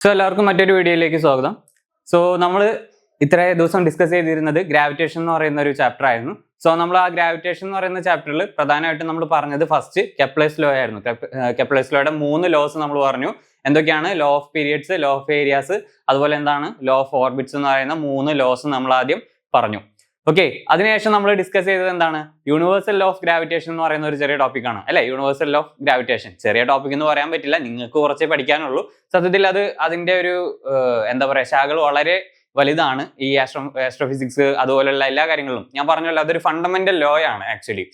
So എല്ലാവർക്കും മറ്റൊരു വീഡിയോയിലേക്ക് സ്വാഗതം. സോ നമ്മൾ ഇത്രേ ദിവസം ഡിസ്കസ് ചെയ്തിരുന്നത് ഗ്രാവിറ്റേഷൻ എന്ന് പറയുന്ന ഒരു ചാപ്റ്റർ ആയിരുന്നു. സോ നമ്മൾ ആ ഗ്രാവിറ്റേഷൻ എന്ന് പറയുന്ന ചാപ്റ്ററിൽ പ്രധാനമായിട്ടും നമ്മൾ പറഞ്ഞത് ഫസ്റ്റ് കെപ്ലേഴ്സ് ലോ ആയിരുന്നു. കെപ്ലേഴ്സ് ലോയുടെ 3 ലോസ് നമ്മൾ പറഞ്ഞു. എന്തൊക്കെയാണ്? Law of periods, law of areas, അതുപോലെ എന്താണ് ലോ ഓഫ് ഓർബിറ്റ്സ് എന്ന് പറയുന്ന 3 ലോസ് നമ്മൾ ആദ്യം പറഞ്ഞു. ഓക്കെ, അതിനുശേഷം നമ്മൾ ഡിസ്കസ് ചെയ്തത് എന്താണ്? യൂണിവേഴ്സൽ ലോ ഓഫ് ഗ്രാവിറ്റേഷൻ എന്ന് പറയുന്ന ഒരു ചെറിയ ടോപ്പിക്കാണ് അല്ലെ. യൂണിവേഴ്സൽ ലോ ഓഫ് ഗ്രാവിറ്റേഷൻ ചെറിയ ടോപ്പിക് എന്ന് പറയാൻ പറ്റില്ല, നിങ്ങൾക്ക് കുറച്ചേ പഠിക്കാനുള്ളൂ. സത്യത്തിൽ അതിന്റെ ഒരു എന്താ പറയാ, ശാഖകൾ വളരെ വലുതാണ്. ഈ ആസ്ട്രോഫിസിക്സ് അതുപോലെയുള്ള എല്ലാ കാര്യങ്ങളും ഞാൻ പറഞ്ഞല്ലോ, അതൊരു ഫണ്ടമെന്റൽ ലോ ആണ് ആക്ച്വലി.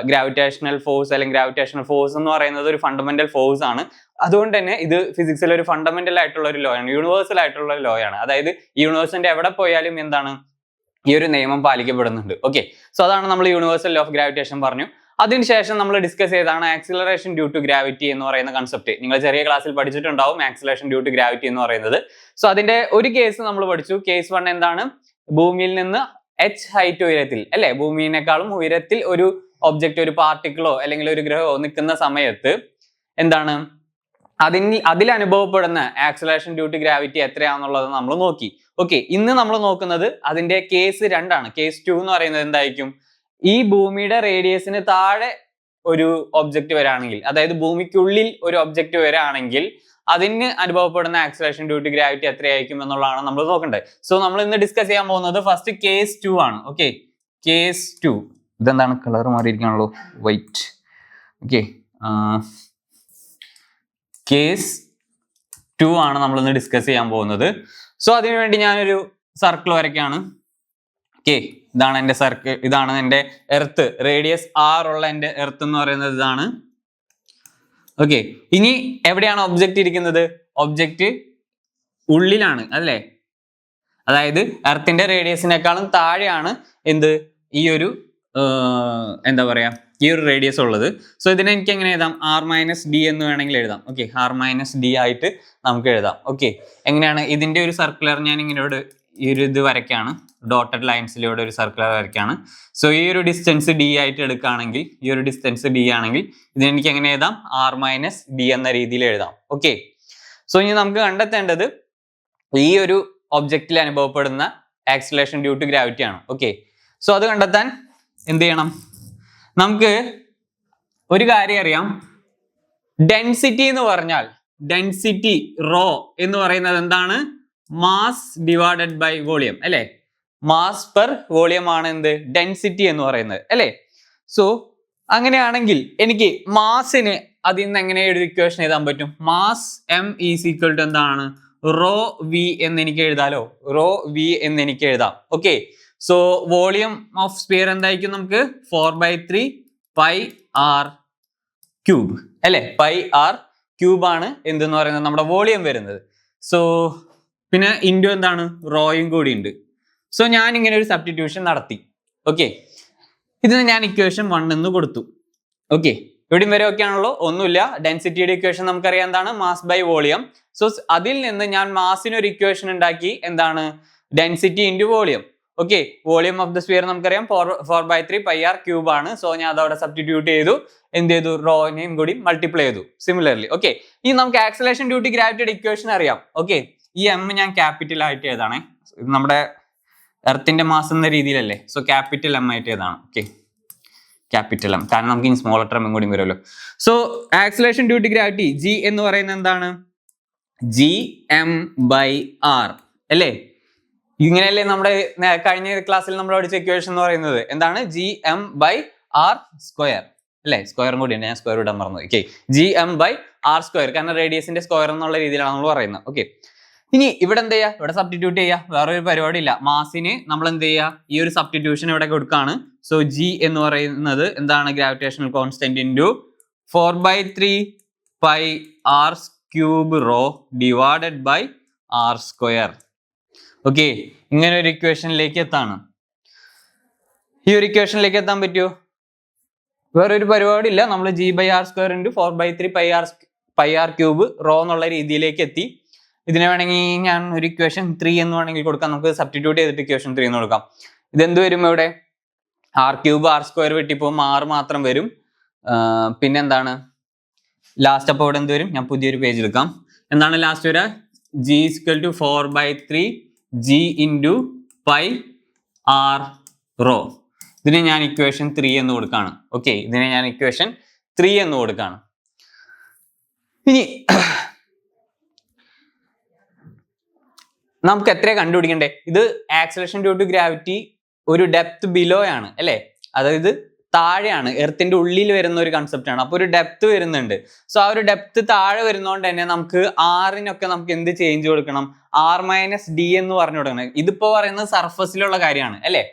ഗ്രാവിറ്റേഷണൽ ഫോഴ്സ് അല്ലെങ്കിൽ ഗ്രാവിറ്റേഷണൽ ഫോഴ്സ് എന്ന് പറയുന്നത് ഒരു ഫണ്ടമെന്റൽ ഫോഴ്സ് ആണ്. അതുകൊണ്ട് തന്നെ ഇത് ഫിസിക്സിൽ ഒരു ഫണ്ടമെന്റൽ ആയിട്ടുള്ള ഒരു ലോ ആണ്, യൂണിവേഴ്സൽ ആയിട്ടുള്ള ഒരു ലോ ആണ്. അതായത് ഈ യൂണിവേഴ്സിന്റെ എവിടെ പോയാലും എന്താണ്, ഈ ഒരു നിയമം പാലിക്കപ്പെടുന്നുണ്ട്. ഓക്കെ, സോ അതാണ് നമ്മൾ യൂണിവേഴ്സൽ ലോ ഓഫ് ഗ്രാവിറ്റേഷൻ പറഞ്ഞു. അതിനുശേഷം നമ്മൾ ഡിസ്കസ് ചെയ്താണ് ആക്സിലറേഷൻ ഡ്യൂ ടു ഗ്രാവിറ്റി എന്ന് പറയുന്ന കൺസെപ്റ്റ്. നിങ്ങൾ ചെറിയ ക്ലാസ്സിൽ പഠിച്ചിട്ടുണ്ടാവും ആക്സിലറേഷൻ ഡ്യൂ ടു ഗ്രാവിറ്റി എന്ന് പറയുന്നത്. സോ അതിന്റെ ഒരു കേസ് നമ്മൾ പഠിച്ചു. കേസ് 1 എന്താണ്? ഭൂമിയിൽ നിന്ന് h ഹൈറ്റ് ഉയരത്തിൽ അല്ലെ, ഭൂമിയിനേക്കാളും ഉയരത്തിൽ ഒരു ഒബ്ജക്റ്റ്, ഒരു പാർട്ടിക്കിളോ അല്ലെങ്കിൽ ഒരു ഗ്രഹമോ നിൽക്കുന്ന സമയത്ത് എന്താണ് അതിൽ അനുഭവപ്പെടുന്ന ആക്സിലറേഷൻ ഡ്യൂ ടു ഗ്രാവിറ്റി എത്രയാണെന്നുള്ളത് നമ്മൾ നോക്കി. ഓക്കെ, ഇന്ന് നമ്മൾ നോക്കുന്നത് അതിന്റെ കേസ് 2 ആണ്. കേസ് 2 എന്ന് പറയുന്നത് എന്തായിരിക്കും? ഈ ഭൂമിയുടെ റേഡിയസിന് താഴെ ഒരു ഒബ്ജക്റ്റ് വരാണെങ്കിൽ, അതായത് ഭൂമിക്കുള്ളിൽ ഒരു ഒബ്ജക്റ്റ് വരാണെങ്കിൽ അതിന് അനുഭവപ്പെടുന്ന ആക്സിലറേഷൻ ഡ്യൂ ടു ഗ്രാവിറ്റി എത്രയായിരിക്കും എന്നുള്ളതാണ് നമ്മൾ നോക്കേണ്ടത്. സോ നമ്മൾ ഇന്ന് ഡിസ്കസ് ചെയ്യാൻ പോകുന്നത് ഫസ്റ്റ് കേസ് 2 ആണ്. Okay, case 2. ഇതെന്താണ് കളർ മാറിയിരിക്കാണല്ലോ, വൈറ്റ്. ഓക്കെ, കേസ് 2 ആണ് നമ്മൾ ഇന്ന് ഡിസ്കസ് ചെയ്യാൻ പോകുന്നത്. സോ അതിനുവേണ്ടി ഞാനൊരു സർക്കിൾ വരയ്ക്കാണ്. ഓക്കെ, ഇതാണ് എൻ്റെ സർക്കിൾ, ഇതാണ് എൻ്റെ എർത്ത്. റേഡിയസ് r ഉള്ള എൻ്റെ എർത്ത് എന്ന് പറയുന്നത് ഇതാണ്. ഓക്കെ, ഇനി എവിടെയാണ് ഒബ്ജക്റ്റ് ഇരിക്കുന്നത്? ഒബ്ജക്റ്റ് ഉള്ളിലാണ് അല്ലേ, അതായത് എർത്തിന്റെ റേഡിയസിനേക്കാളും താഴെയാണ് എന്ത്, ഈ ഒരു എന്താ പറയാ, ഈ ഒരു റേഡിയസ് ഉള്ളത്. സോ ഇതിനെ എനിക്ക് എങ്ങനെ എഴുതാം? r-d എന്ന് വേണമെങ്കിൽ എഴുതാം. ഓക്കെ, r-d ആയിട്ട് നമുക്ക് എഴുതാം. ഓക്കെ, എങ്ങനെയാണ് ഇതിന്റെ ഒരു സർക്കുലർ ഞാൻ ഇങ്ങനെ ഈ ഒരു ഇത് വരയ്ക്കാണ്, ഡോട്ടഡ് ലൈൻസിലൂടെ ഒരു സർക്കുലർ വരയ്ക്കാണ്. സോ ഈ ഒരു ഡിസ്റ്റൻസ് d ആയിട്ട് എടുക്കുകയാണെങ്കിൽ, ഈ ഒരു ഡിസ്റ്റൻസ് d ആണെങ്കിൽ ഇതിനെനിക്ക് എങ്ങനെ എഴുതാം? r-d എന്ന രീതിയിൽ എഴുതാം. ഓക്കെ, സോ ഇനി നമുക്ക് കണ്ടെത്തേണ്ടത് ഈ ഒരു ഒബ്ജക്റ്റിൽ അനുഭവപ്പെടുന്ന ആക്സിലറേഷൻ ഡ്യൂ ടു ഗ്രാവിറ്റി ആണ്. ഓക്കെ, സോ അത് കണ്ടെത്താൻ എന്ത് ചെയ്യണം? നമുക്ക് ഒരു കാര്യം അറിയാം. ഡെൻസിറ്റി എന്ന് പറഞ്ഞാൽ, ഡെൻസിറ്റി റോ എന്ന് പറയുന്നത് എന്താണ്? മാസ് ഡിവൈഡഡ് ബൈ വോളിയം അല്ലെ. മാസ് പെർ വോളിയം ആണ് എന്ത്? ഡെൻസിറ്റി എന്ന് പറയുന്നത് അല്ലെ. സോ അങ്ങനെയാണെങ്കിൽ എനിക്ക് മാസിന് അതിൽ നിന്ന് എങ്ങനെ ഒരു ഇക്വേഷൻ എഴുതാൻ പറ്റും? Mass m is equal to എന്താണ്? റോ v എന്ന് എനിക്ക് എഴുതാലോ, റോ v എന്ന് എനിക്ക് എഴുതാം. Okay, so volume of sphere എന്തായിരിക്കും? നമുക്ക് 4/3 πr³ അല്ലെ. πr³ ആണ് എന്തെന്ന് പറയുന്നത് നമ്മുടെ വോളിയം വരുന്നത്. സോ പിന്നെ ഇൻഡു എന്താണ്? റോയും കൂടി ഉണ്ട്. സോ ഞാൻ ഇങ്ങനെ ഒരു സബ്സ്റ്റിറ്റ്യൂഷൻ നടത്തി. ഓക്കെ, ഇതിന് ഞാൻ ഇക്വേഷൻ 1 എന്ന് കൊടുത്തു. ഓക്കെ, ഇവിടെയും വരെ ഒക്കെ ആണല്ലോ, ഒന്നുമില്ല. ഡെൻസിറ്റിയുടെ ഇക്വേഷൻ നമുക്കറിയാം എന്താണ്? Mass by volume. സോ അതിൽ നിന്ന് ഞാൻ മാസിനൊരു ഇക്വേഷൻ ഉണ്ടാക്കി, എന്താണ്? Density into volume. Okay, volume of the sphere നമുക്കറിയാം 4/3 πr³ ആണ്. സോ ഞാൻ അതവിടെ സബ്സ്റ്റിറ്റ്യൂട്ട് ചെയ്തു. എന്ത് ചെയ്തു? റോനെയും കൂടി മൾട്ടിപ്ലൈ ചെയ്തു. സിമിലർലി ഓക്കെ, ഇനി നമുക്ക് ആക്സിലറേഷൻ ഡ്യൂ ടു ഗ്രാവിറ്റിയുടെ ഇക്വേഷൻ അറിയാം. ഓക്കെ, ഈ m ഞാൻ ക്യാപിറ്റൽ ആയിട്ട് എഴുതാണേ. ഇത് നമ്മുടെ എർത്തിന്റെ മാസ് എന്ന രീതിയിലല്ലേ. സോ ക്യാപിറ്റൽ m ആയിട്ട് എഴുതാണ്. ഓക്കെ, ക്യാപിറ്റൽ M, കാരണം നമുക്ക് ഇനി സ്മോൾ ലെറ്റർ m കൂടി വരുമല്ലോ. So acceleration due to gravity g എന്ന് പറയുന്നത് എന്താണ്? gm/r അല്ലേ. ഇങ്ങനെയല്ലേ നമ്മുടെ കഴിഞ്ഞ ക്ലാസ്സിൽ നമ്മൾ പഠിച്ച ഇക്വേഷൻ എന്ന് പറയുന്നത്? എന്താണ്? gm/r² അല്ലെ. സ്ക്വയറും കൂടി ഉണ്ട്, ഞാൻ സ്ക്വയർ ഇടാൻ മറന്നു. ഓക്കെ, gm/r², കാരണം റേഡിയസിന്റെ സ്ക്വയർ എന്നുള്ള രീതിയിലാണ് നമ്മൾ പറയുന്നത്. ഓക്കെ, ഇനി ഇവിടെ എന്ത് ചെയ്യുക? ഇവിടെ സബ്സ്റ്റിറ്റ്യൂട്ട് ചെയ്യുക, വേറൊരു പരിപാടി ഇല്ല. മാസിന് നമ്മൾ എന്ത് ചെയ്യുക? ഈ ഒരു സബ്സ്റ്റിറ്റ്യൂഷൻ ഇവിടെ കൊടുക്കുകയാണ്. സോ g എന്ന് പറയുന്നത് എന്താണ്? Gravitational constant into 4/3 πr³ rho divided by r². Okay, ഇങ്ങനെ ഒരു ഇക്വേഷനിലേക്ക് എത്താണ്. ഈ ഒരു ഇക്വേഷനിലേക്ക് എത്താൻ പറ്റുമോ? വേറൊരു പരിപാടി ഇല്ല, നമ്മൾ g/r² ഇൻറ്റു 4/3 πr³ റോ എന്നുള്ള രീതിയിലേക്ക് എത്തി. ഇതിനെ വേണമെങ്കിൽ ഞാൻ ഒരു ഇക്വേഷൻ 3 എന്ന് വേണമെങ്കിൽ കൊടുക്കാം. നമുക്ക് സബ്സ്റ്റിറ്റ്യൂട്ട് ചെയ്തിട്ട് ഇക്വേഷൻ 3 എന്ന് കൊടുക്കാം. ഇതെന്ത് വരും? ഇവിടെ r³ r² വെട്ടിപ്പോകും, r മാത്രം വരും. പിന്നെന്താണ് ലാസ്റ്റ്? അപ്പോൾ ഇവിടെ എന്ത് വരും? ഞാൻ പുതിയൊരു പേജ് എടുക്കാം. എന്താണ് ലാസ്റ്റ് വരിക? G is equal to 4/3 G into pi R rho. ഇതിനെ ഞാൻ ഇക്വേഷൻ 3 എന്ന് കൊടുക്കുകയാണ്. ഓക്കെ, ഇതിനെ ഞാൻ ഇക്വേഷൻ 3 എന്ന് കൊടുക്കുകയാണ്. ഇനി നമുക്ക് എത്ര കണ്ടുപിടിക്കണ്ടേ? ഇത് ആക്സലറേഷൻ ഡ്യൂ ടു ഗ്രാവിറ്റി ഒരു ഡെപ്ത് ബിലോ ആണ് അല്ലേ, അതായത് താഴെയാണ്, എർത്തിന്റെ ഉള്ളിൽ വരുന്ന ഒരു കൺസെപ്റ്റ് ആണ്. അപ്പൊ ഒരു ഡെപ്ത് വരുന്നുണ്ട്. സോ ആ ഒരു ഡെപ്ത് താഴെ വരുന്നതുകൊണ്ട് തന്നെ നമുക്ക് ആറിനൊക്കെ നമുക്ക് എന്ത് ചേഞ്ച് കൊടുക്കണം? R-d എന്ന് പറഞ്ഞു കൊടുക്കണം. ഇതിപ്പോ പറയുന്നത് സർഫസിലുള്ള കാര്യമാണ് അല്ലെ.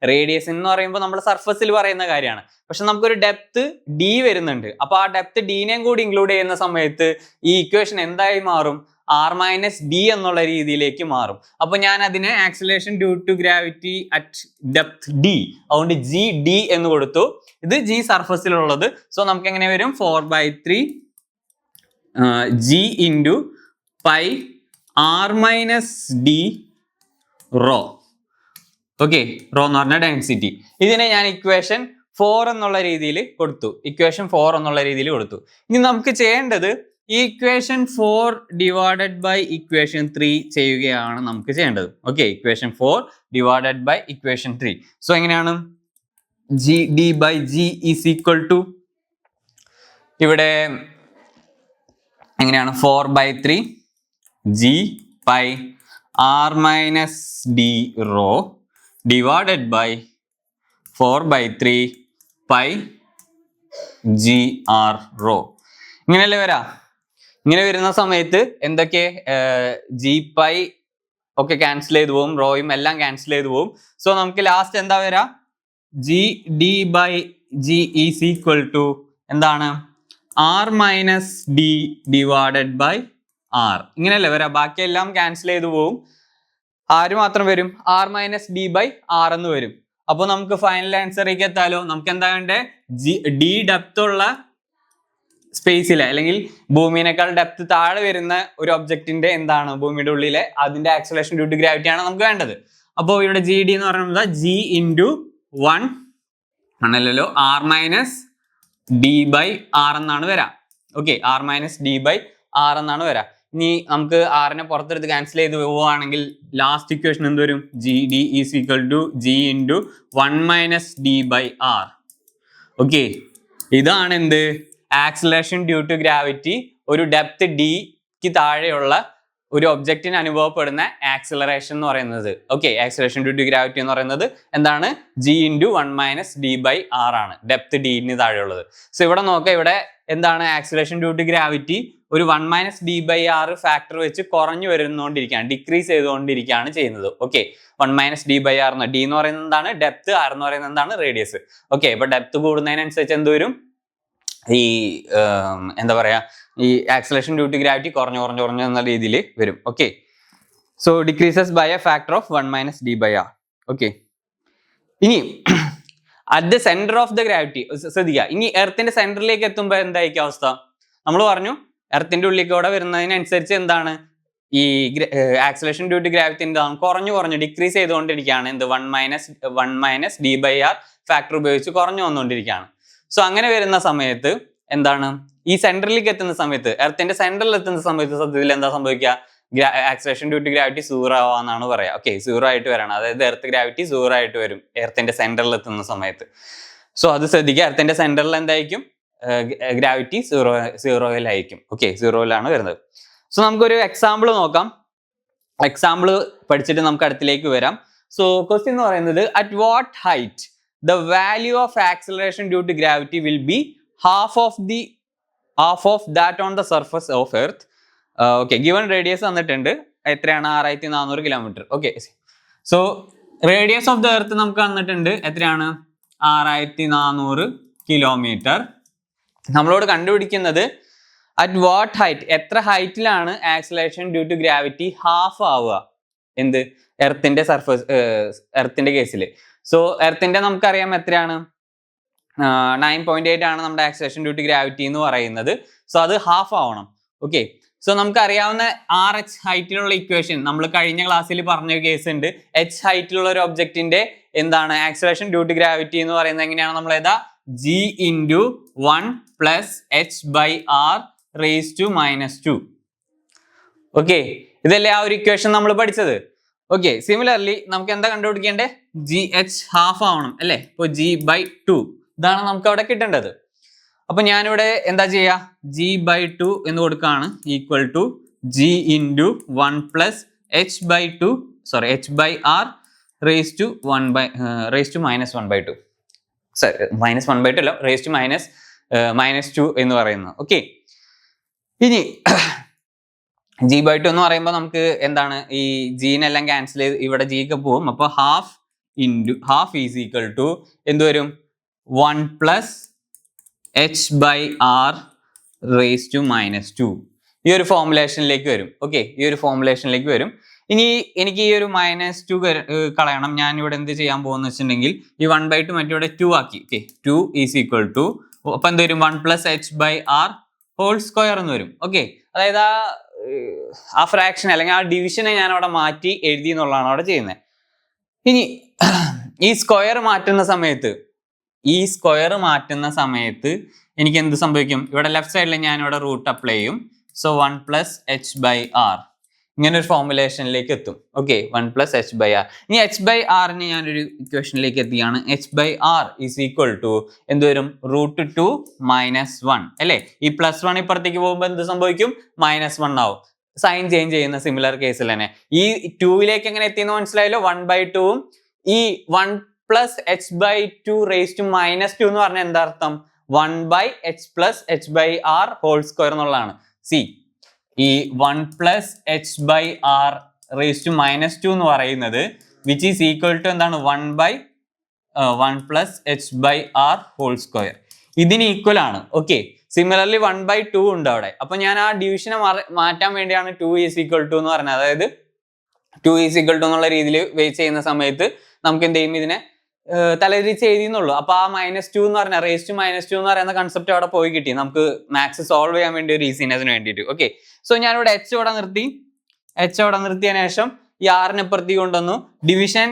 റേഡിയസ് എന്ന് പറയുമ്പോൾ നമ്മൾ സർഫസിൽ പറയുന്ന കാര്യമാണ്. പക്ഷെ നമുക്കൊരു ഡെപ്ത് d വരുന്നുണ്ട്. അപ്പൊ ആ ഡെപ്ത് d-നെയും കൂടി ഇൻക്ലൂഡ് ചെയ്യുന്ന സമയത്ത് ഈ ഇക്വേഷൻ എന്തായി മാറും? R-d എന്നുള്ള രീതിയിലേക്ക് മാറും. അപ്പൊ ഞാൻ അതിനെ acceleration due to gravity at depth d, അതുകൊണ്ട് gd എന്ന് കൊടുത്തു. ഇത് g സർഫസിലുള്ളത്. സോ നമുക്ക് എങ്ങനെ വരും? 4/3 g into pi R-d rho. Okay, rho എന്ന് പറഞ്ഞ ഡെൻസിറ്റി. ഇതിനെ ഞാൻ ഇക്വേഷൻ 4 എന്നുള്ള രീതിയിൽ കൊടുത്തു. ഇനി നമുക്ക് ചെയ്യേണ്ടത് ഈ ഇക്വേഷൻ 4 ഡിവൈഡഡ് ബൈ ഇക്വേഷൻ 3 ചെയ്യുകയാണ് നമുക്ക് ചെയ്യേണ്ടത്. Okay, equation 4 divided by equation 3. So എങ്ങനെയാണ്? G D by G is equal to, ഇവിടെ എങ്ങനെയാണ്? 4/3 g pi R-d rho divided by 4/3 pi g R rho. ഇങ്ങനെയല്ലേ വരാ? ഇങ്ങനെ വരുന്ന സമയത്ത് എന്തൊക്കെ? ജി പൈ ഒക്കെ ക്യാൻസൽ ചെയ്തു പോകും, റോയും എല്ലാം ക്യാൻസൽ ചെയ്തു പോകും. സോ നമുക്ക് ലാസ്റ്റ് എന്താ വരാ? G D by G is equal to എന്താണ്? R-d divided by R. ഇങ്ങനെയല്ലേ വരാ? ബാക്കിയെല്ലാം ക്യാൻസൽ ചെയ്തു പോകും. ആര് മാത്രം വരും? R-d ബൈ ആർ എന്ന് വരും. അപ്പൊ നമുക്ക് ഫൈനൽ ആൻസറിലേക്ക് എത്താലോ. നമുക്ക് എന്താ വേണ്ടേ? ഡി ഡെപ്ത് ഉള്ള സ്പേസിലെ അല്ലെങ്കിൽ ഭൂമിനേക്കാൾ ഡെപ്ത് താഴെ വരുന്ന ഒരു ഒബ്ജക്റ്റിന്റെ എന്താണ് ഭൂമിയുടെ ഉള്ളിലെ അതിന്റെ ആക്സലറേഷൻ ഡ്യൂ ടു ഗ്രാവിറ്റി ആണ് നമുക്ക് വേണ്ടത്. അപ്പോൾ ഇവിടെ ജി ഡി എന്ന് പറയുന്നത് ജി ഇൻറ്റു 1 ആണല്ലോ, R-d ബൈ ആർ എന്നാണ് വരാം. ഓക്കെ, R-d ബൈ ആർ എന്നാണ് വരാം. ഇനി നമുക്ക് ആറിനെ പുറത്തെടുത്ത് ക്യാൻസൽ ചെയ്ത് പോവുകയാണെങ്കിൽ ലാസ്റ്റ് ഇക്വേഷൻ എന്ത് വരും? G D is equal to G into 1 - d by R. Okay, ഇതാണ് എന്ത്? ആക്സിലറേഷൻ ഡ്യൂ ടു ഗ്രാവിറ്റി ഒരു ഡെപ്ത് ഡിക്ക് താഴെയുള്ള ഒരു ഒബ്ജക്റ്റിന് അനുഭവപ്പെടുന്ന ആക്സിലറേഷൻ എന്ന് പറയുന്നത്. Okay, acceleration due to gravity എന്ന് പറയുന്നത് എന്താണ്? G into 1 - d by R ആണ് ഡെപ്ത് ഡിന് താഴെയുള്ളത്. സോ ഇവിടെ നോക്കാം, ഇവിടെ എന്താണ്? ആക്സിലറേഷൻ ഡ്യൂ ടു ഗ്രാവിറ്റി ഒരു 1 - d ബൈ ആർ ഫാക്ടർ വെച്ച് കുറഞ്ഞു വരുന്നോണ്ടിരിക്കുകയാണ്, ഡിക്രീസ് ചെയ്തുകൊണ്ടിരിക്കുകയാണ് ചെയ്യുന്നത്. Okay, 1 - d by R D എന്ന് പറയുന്നത് എന്താണ്? ഡെപ്ത്. ആർ എന്ന് പറയുന്നത് എന്താണ്? റേഡിയസ്. ഓക്കെ, അപ്പൊ ഡെപ്ത് കൂടുന്നതിനനുസരിച്ച് എന്ത് വരും? ഈ എന്താ പറയാ, ഈ ആക്സിലറേഷൻ ഡ്യൂ ടു ഗ്രാവിറ്റി കുറഞ്ഞു എന്ന രീതിയിൽ വരും. Okay, so decreases by a factor of 1 - d by R. Okay, ഇനി at the centre of the gravity ശ്രദ്ധിക്കുക. ഇനി എർത്തിന്റെ സെന്ററിലേക്ക് എത്തുമ്പോൾ എന്തായിരിക്കും അവസ്ഥ? നമ്മൾ പറഞ്ഞു എർത്തിന്റെ ഉള്ളിൽ കൂടെ വരുന്നതിനനുസരിച്ച് എന്താണ്? ഈ ആക്സിലറേഷൻ ഡ്യൂ ടു ഗ്രാവിറ്റി എന്താണ്? കുറഞ്ഞു ഡിക്രീസ് ചെയ്തുകൊണ്ടിരിക്കുകയാണ്. എന്ത്? 1 - d ബൈ ആർ ഫാക്ടർ ഉപയോഗിച്ച് കുറഞ്ഞു വന്നുകൊണ്ടിരിക്കുകയാണ്. സോ അങ്ങനെ വരുന്ന സമയത്ത് എന്താണ്? ഈ സെന്ററിലേക്ക് എത്തുന്ന സമയത്ത്, എർത്തിന്റെ സെന്ററിൽ എത്തുന്ന സമയത്ത് സത്യത്തിൽ എന്താ സംഭവിക്കുക? ആക്സിലറേഷൻ ഡ്യൂ ടു ഗ്രാവിറ്റി 0 ആവാന്നാണ് പറയാ. ഓക്കെ, 0 ആയിട്ട് വരണം. അതായത് എർത്ത് ഗ്രാവിറ്റി 0 ആയിട്ട് വരും എർത്തിന്റെ സെന്ററിൽ എത്തുന്ന സമയത്ത്. സോ അത് ശ്രദ്ധിക്കുക. എർത്തിന്റെ സെന്ററിൽ എന്തായിരിക്കും? ഗ്രാവിറ്റി 0-യിലായിരിക്കും. ഓക്കെ, 0-യിലാണ് വരുന്നത്. സോ നമുക്കൊരു എക്സാമ്പിൾ നോക്കാം. എക്സാമ്പിൾ പഠിച്ചിട്ട് നമുക്ക് അടുത്തിലേക്ക് വരാം. സോ ക്വസ്റ്റ്യൻ എന്ന് പറയുന്നത്, at what height the value of acceleration due to gravity will be half of that on the surface of earth. Okay, given radius തന്നിട്ടുണ്ട്. എത്രയാണ്? 6400 kilometre. Okay, so radius of the earth നമുക്ക് തന്നിട്ടുണ്ട്. എത്രയാണ്? 6400 kilometre. നമ്മളോട് കണ്ടുപിടിക്കുന്നത് at what height, എത്ര ഹൈറ്റിലാണ് acceleration due to gravity half ആവുക? എന്ത്? എർത്തിന്റെ സർഫസ്, എർത്തിന്റെ കേസിൽ. സോ എർത്തിന്റെ നമുക്കറിയാം എത്രയാണ്? 9.8 ആണ് നമ്മുടെ ആക്സിലറേഷൻ ഡ്യൂ ടു ഗ്രാവിറ്റി എന്ന് പറയുന്നത്. സോ അത് ഹാഫ് ആവണം. ഓക്കെ, സോ നമുക്ക് അറിയാവുന്ന RH ഹൈറ്റിലുള്ള ഇക്വേഷൻ നമ്മൾ കഴിഞ്ഞ ക്ലാസ്സിൽ പറഞ്ഞ കേസ് ഉണ്ട്. H ഹൈറ്റിലുള്ള ഒരു ഒബ്ജക്റ്റിന്റെ എന്താണ് ആക്സിലറേഷൻ ഡ്യൂ ടു ഗ്രാവിറ്റി എന്ന് പറയുന്നത് എങ്ങനെയാണ്? നമ്മൾ ഏതാ? G into 1 + h by r raise to -2. Okay, ഇതല്ലേ ആ ഒരു ഇക്വേഷൻ നമ്മൾ പഠിച്ചത്. ഓക്കെ, സിമിലർലി നമുക്ക് എന്താ കണ്ടുപിടിക്കേണ്ടത്? ജി എച്ച് ഹാഫ് ആവണം അല്ലേ? അപ്പോൾ g/2 ഇതാണ് നമുക്ക് അവിടെ കിട്ടേണ്ടത്. അപ്പൊ ഞാനിവിടെ എന്താ ചെയ്യുക? g/2 എന്ന് കൊടുക്കുകയാണ്, equal to g into 1 plus h/2 sorry h/r raise to -1/2 sorry -1/2 അല്ല, റേസ് ടു -2 എന്ന് പറയുന്നത്. ഓക്കെ, ഇനി g/2 എന്ന് പറയുമ്പോൾ നമുക്ക് എന്താണ്, ഈ ജീനെല്ലാം ക്യാൻസൽ ചെയ്ത് ഇവിടെ g ഒക്കെ പോകും. അപ്പോൾ ഹാഫ് ഈസ് ഈക്വൽ ടു എന്ത് വരും? 1 പ്ലസ് h/r റേസ് ടു -2 ഈ ഒരു ഫോർമുലേഷനിലേക്ക് വരും. ഓക്കെ, ഈ ഒരു ഫോർമുലേഷനിലേക്ക് വരും. ഇനി എനിക്ക് ഈ ഒരു -2 കളയണം. ഞാൻ ഇവിടെ എന്ത് ചെയ്യാൻ പോകുന്ന വെച്ചിട്ടുണ്ടെങ്കിൽ ഈ 1/2 മറ്റേ 2 ആക്കി. ഓക്കെ, 2 ഈസ് ഈക്വൽ ടു അപ്പം എന്ത് വരും? 1 പ്ലസ് h/r ഹോൾ സ്ക്വയർ എന്ന് വരും. ഓക്കെ, അതായത് ആ ഫ്രാക്ഷൻ അല്ലെങ്കിൽ ആ ഡിവിഷനെ ഞാൻ അവിടെ മാറ്റി എഴുതി എന്നുള്ളതാണ് അവിടെ ചെയ്യുന്നത്. ഇനി ഈ സ്ക്വയർ മാറ്റുന്ന സമയത്ത് എനിക്ക് എന്ത് സംഭവിക്കും? ഇവിടെ ലെഫ്റ്റ് സൈഡിൽ ഞാൻ ഇവിടെ റൂട്ട് അപ്ലൈ ചെയ്യും. സോ 1 പ്ലസ് h/r ഇങ്ങനെ ഒരു ഫോർമുലേഷനിലേക്ക് എത്തും. Okay, 1 plus h/r. ഇനി h/rനെ ഞാനൊരു ഇക്വേഷനിലേക്ക് എത്തിയാണ്. h/r ഈസ് ഈക്വൽ ടു എന്ത് വരും? √2 - 1 അല്ലേ? ഈ +1 ഇപ്പുറത്തേക്ക് പോകുമ്പോൾ എന്ത് സംഭവിക്കും? -1 ആവും. സൈൻ ചേഞ്ച് ചെയ്യുന്ന സിമിലർ കേസിൽ തന്നെ ഈ 2ലേക്ക് എങ്ങനെ എത്തിയെന്ന് മനസ്സിലായല്ലോ? 1/2ഉം ഈ 1 പ്ലസ് h/2 റേസ് ടു -2 എന്ന് പറഞ്ഞാൽ എന്താ അർത്ഥം? 1/h plus h/r whole square എന്നുള്ളതാണ്. സി, ഈ 1 പ്ലസ് h/r റേസ് ടു -2 എന്ന് പറയുന്നത് വിച്ച് ഈസ് ഈക്വൽ ടു എന്താണ്? 1 പ്ലസ് h/r ഹോൾ സ്ക്വയർ. ഇതിന് ഈക്വൽ ആണ്. ഓക്കെ, സിമിലർലി 1/2 ഉണ്ട് അവിടെ. അപ്പൊ ഞാൻ ആ ഡിവിഷനെ മാറ്റാൻ വേണ്ടിയാണ് 2 ഈസ് ഈക്വൽ ടു എന്ന് പറഞ്ഞത്. അതായത് 2 ഈസ് ഈക്വൽ ടു എന്നുള്ള രീതിയിൽ വെയിറ്റ് ചെയ്യുന്ന സമയത്ത് നമുക്ക് എന്ത് ചെയ്യും? ഇതിനെ തലതിരിച്ച് എഴുതിയെന്നുള്ളൂ. അപ്പൊ ആ -2 എന്ന് പറഞ്ഞാൽ റേസ് ടു -2 എന്ന് പറയുന്ന കൺസെപ്റ്റ് അവിടെ പോയി കിട്ടി. നമുക്ക് മാത്സ് സോൾവ് ചെയ്യാൻ വേണ്ടി ഒരു ഈസിനെസിന് വേണ്ടിയിട്ട്. ഓക്കെ, സോ ഞാനിവിടെ h ഇവിടെ നിർത്തിയതിനു ശേഷം ഈ r ഇപ്പുറത്തേക്ക് കൊണ്ടുവന്നു. ഡിവിഷൻ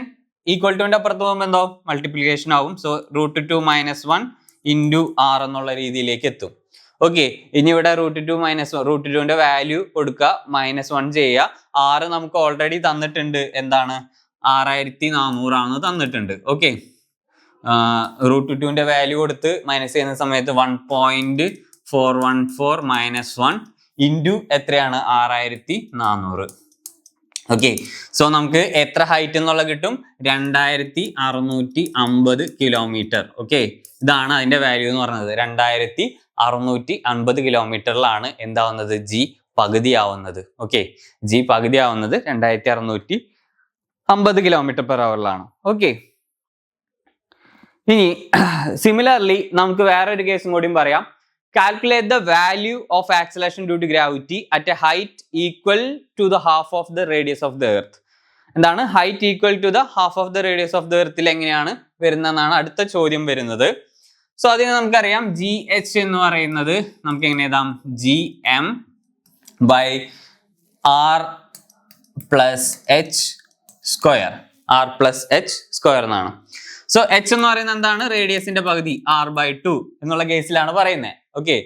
ഈക്വൽ ടുവിന്റെ അപ്പുറത്ത് പോകുമ്പോൾ എന്തോ മൾട്ടിപ്ലിക്കേഷൻ ആവും. സോ √2 - 1 ഇൻറ്റു r എന്നുള്ള രീതിയിലേക്ക് എത്തും. ഓക്കെ, ഇനി ഇവിടെ √2 വാല്യൂ കൊടുക്കുക, -1 ചെയ്യുക. r നമുക്ക് ഓൾറെഡി തന്നിട്ടുണ്ട്. എന്താണ്? 6400 ആണ് തന്നിട്ടുണ്ട്. ഓക്കെ, √2 വാല്യൂ കൊടുത്ത് മൈനസ് ചെയ്യുന്ന സമയത്ത് 1.414 - 1 ഇൻറ്റു എത്രയാണ്? 6400. ഓക്കെ, സോ നമുക്ക് എത്ര ഹൈറ്റ് എന്നുള്ള കിട്ടും? 2650 കിലോമീറ്റർ. ഓക്കെ, ഇതാണ് അതിന്റെ വാല്യൂ എന്ന് പറയുന്നത്. 2650 കിലോമീറ്ററിലാണ് എന്താവുന്നത്? ജി പകുതിയാവുന്നത്. ഓക്കെ, ജി പകുതിയാവുന്നത് 2650 km/h. ഓക്കെ, ഇനി സിമിലർലി നമുക്ക് വേറൊരു കേസും കൂടിയും പറയാം. Calculate the value of acceleration due to gravity at a height equal to the half of the radius of the earth. എന്താണ് height equal to the half of the radius of the എർത്തിൽ എങ്ങനെയാണ് വരുന്നതെന്നാണ് അടുത്ത ചോദ്യം വരുന്നത്. So അതിന് നമുക്കറിയാം G H എന്ന് പറയുന്നത് നമുക്ക് എങ്ങനെ എഴുതാം? gm by r plus H square, r plus H square എന്നാണ്. സോ എച്ച് എന്ന് പറയുന്നത് എന്താണ്? റേഡിയസിന്റെ പകുതി, r/2 എന്നുള്ള കേസിലാണ് പറയുന്നത്. ഓക്കെ,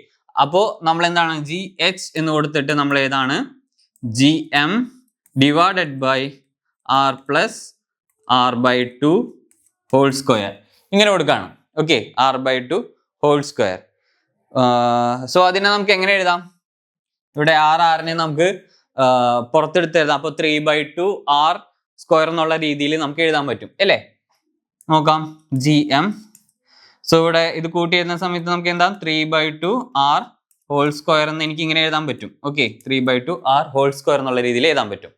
അപ്പോ നമ്മൾ എന്താണ് ജി എച്ച് എന്ന് കൊടുത്തിട്ട് നമ്മൾ ഏതാണ് gm divided by r plus r/2 whole square ഇങ്ങനെ കൊടുക്കുകയാണ്. Okay, r/2 whole square. So അതിനെ നമുക്ക് എങ്ങനെ എഴുതാം? ഇവിടെ r/നെ നമുക്ക് പുറത്തെടുത്ത് എഴുതാം. അപ്പോൾ 3/2 r സ്ക്വയർ എന്നുള്ള രീതിയിൽ നമുക്ക് എഴുതാൻ പറ്റും അല്ലേ? നോക്കാം, gm. സോ ഇവിടെ ഇത് കൂട്ടി എഴുതുന്ന സമയത്ത് നമുക്ക് എന്താ 3/2 r ഹോൾ സ്ക്വയർ എന്ന് എനിക്ക് ഇങ്ങനെ എഴുതാൻ പറ്റും. ഓക്കെ, 3/2 r ഹോൾ സ്ക്വയർ എന്നുള്ള രീതിയിൽ എഴുതാൻ പറ്റും.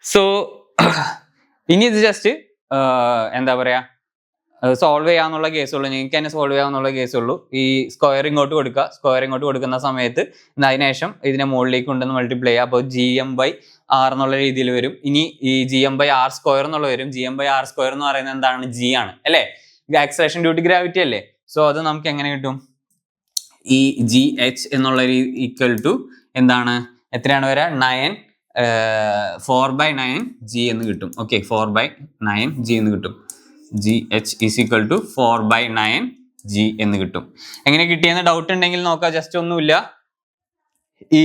സോ ഇനി ഇത് ജസ്റ്റ് എന്താ പറയാ സോൾവ് ചെയ്യാന്നുള്ള കേസുള്ളൂ. നിങ്ങൾക്ക് തന്നെ സോൾവ് ചെയ്യാന്നുള്ള കേസുള്ളൂ. ഈ സ്ക്വയർ ഇങ്ങോട്ട് കൊടുക്കുക. സ്ക്വയർ ഇങ്ങോട്ട് കൊടുക്കുന്ന സമയത്ത് അതിനുശേഷം ഇതിനെ മുകളിലേക്ക് കൊണ്ടുവന്ന് മൾട്ടിപ്ലൈ ചെയ്യുക. അപ്പോൾ gm/r എന്നുള്ള രീതിയിൽ വരും. ഇനി ഈ gm/r സ്ക്വയർ എന്നുള്ള വരും. gm/r സ്ക്വയർ എന്ന് പറയുന്നത് എന്താണ്? g ആണ് അല്ലേ? ആക്സലേഷൻ ഡ്യൂ ടു ഗ്രാവിറ്റി അല്ലേ? സോ അത് നമുക്ക് എങ്ങനെ കിട്ടും? ഈ ജി എച്ച് എന്നുള്ള ഈക്വൽ ടു എന്താണ്? എത്രയാണ് വരിക? 4/9 g എന്ന് കിട്ടും. ഓക്കെ, 4/9 g എന്ന് കിട്ടും. gh is equal to 4/9 g എന്ന് കിട്ടും. എങ്ങനെ കിട്ടിയെന്ന് ഡൗട്ട് ഉണ്ടെങ്കിൽ നോക്കാം. ജസ്റ്റ് ഒന്നുമില്ല, ഈ